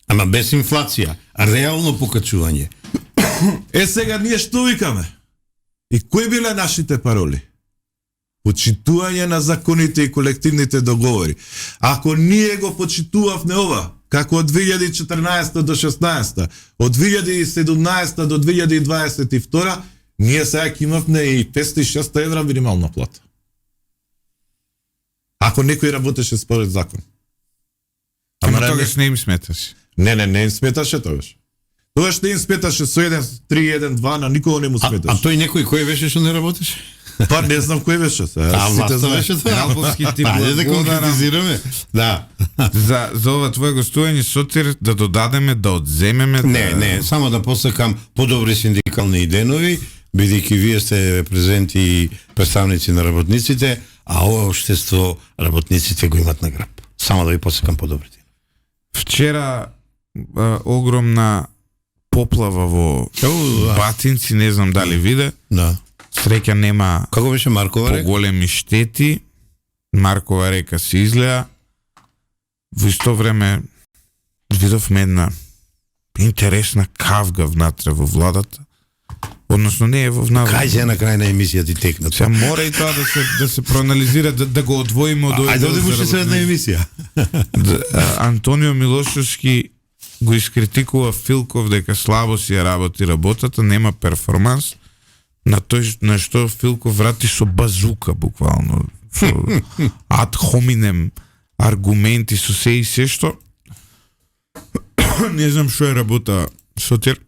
B: Ама без инфлација, а реално покачување.
C: Сега ние што викаме? И кои биле нашите пароли? Почитување на законите и колективните договори. Ако ние го почитувавме ова, како од 2014 до 16, од 2017 до 2022, ние сега ќе имавме и 500-600 евра минимална плата. Ако некој работеше според закон.
A: Ама тогаш не им сметаше.
C: Не им сметаше тогаш. Тогаш не им сметаше со 1-3-1-2, на никого не му сметаше.
B: А тој некој кој беше што не работеше?
C: Па не знам кој беше се.
B: Власта беше тоа.
A: Албовски тип.
B: Ајде да конкретизираме. Да.
A: За ова твое гостување Сотир да додадеме, да одземеме.
B: Не, само да посакам подобри синдикални денови, бидејќи вие сте репрезенти и представници на работниците, а ова општество работниците го имат на граб. Само да ви посакам подобри денови.
A: Вчера огромна поплава во Батинци, не знам дали виде.
B: Да.
A: Среќа нема
B: како беше Маркова река?
A: Поголеми штети. Маркова река се излеа. Во исто време видовме една интересна кавга внатре во владата. Односно не е во владата.
B: Кај се на крај на емисија ти текна?
A: Се мора и тоа да се проанализира, да го одвоиме од овој.
B: Ајде да му се една емисија.
A: Антонио Милошевски го искритикува Филков дека слабо си ја работи работата, нема перформанс. На тој на што Филков врати со базука буквално, со ад хоминем аргументи, со се и се што не знам што е работа Сотир.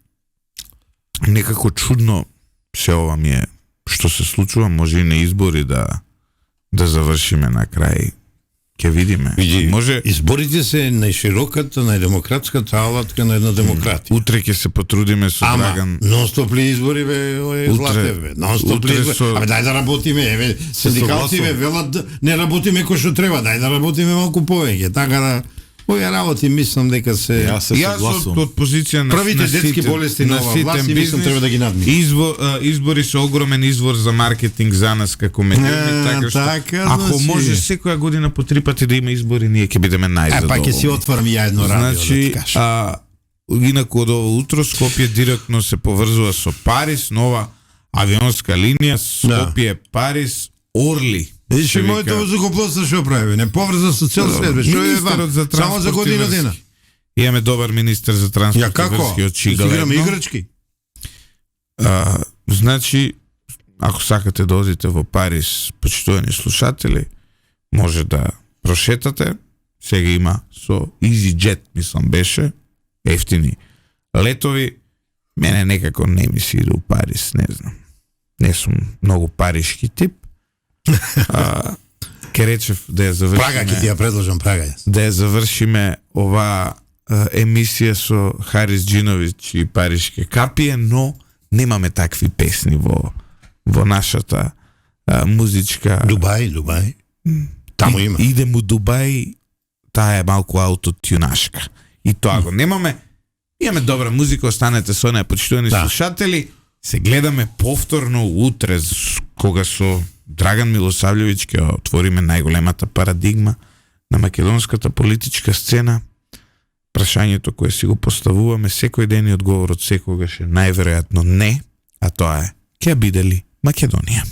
A: Некако чудно се ова ми е што се случува, може и на избори да завршиме на крај. Ќе видиме.
B: Може изборите се најшироката, најдемократската алатка на една демократија.
A: Утре ќе се потрудиме со Драган.
B: Нон-стоп ли избори бе, Златев бе. Нон-стоп ли избори. Абе дај да работиме, еве синдикалците велат не работиме кој што треба, дај да работиме малку повеќе, така да овие работи мислам дека се
A: Јас од позиција на
B: правите детски болести на ова власт и мислам треба да ги надмине.
A: Избори се огромен извор за маркетинг за нас како медиуми, така што ако може секоја година по 3 пати да има избори, ние ќе бидеме најзадоволни.
B: Па ќе си отварам ја едно радио,
A: значи,
B: да ти кажам.
A: инаку од ово утро Скопје директно се поврзува со Париз, нова авионска линија Скопје Париз Орли.
B: Видиш, и моето воздухопловство што прави, не поврза со цел свет, што е вам, само за година дена.
A: Имаме добар министер за транспорт.
B: Ја како? Играме играчки.
A: Значи, ако сакате да одите во Париз, почитувани слушатели, може да прошетате. Сега има со EasyJet, мислам беше, ефтини летови. Мене некако не ми се иде у Париз, не знам. Не сум многу паришки тип. Ке речев да ја завршиме.
B: Прага ќе ти ја предложам, Прага.
A: Да ја завршиме ова емисија со Харис Джиновиќ и паришке капие, но немаме такви песни во нашата музичка.
B: Дубај. Таму има.
A: Идем у Дубај, таа е малку аутотюнашка. И тоа го немаме. Имаме добра музика, останете со неа, почитувани слушатели. Се гледаме повторно утре, кога со Драган Милосављевиќ ќе отвориме најголемата парадигма на македонската политичка сцена. Прашањето кое си го поставуваме секој ден и одговорот секогаш е најверојатно не, а тоа е: ќе биде ли Македонија?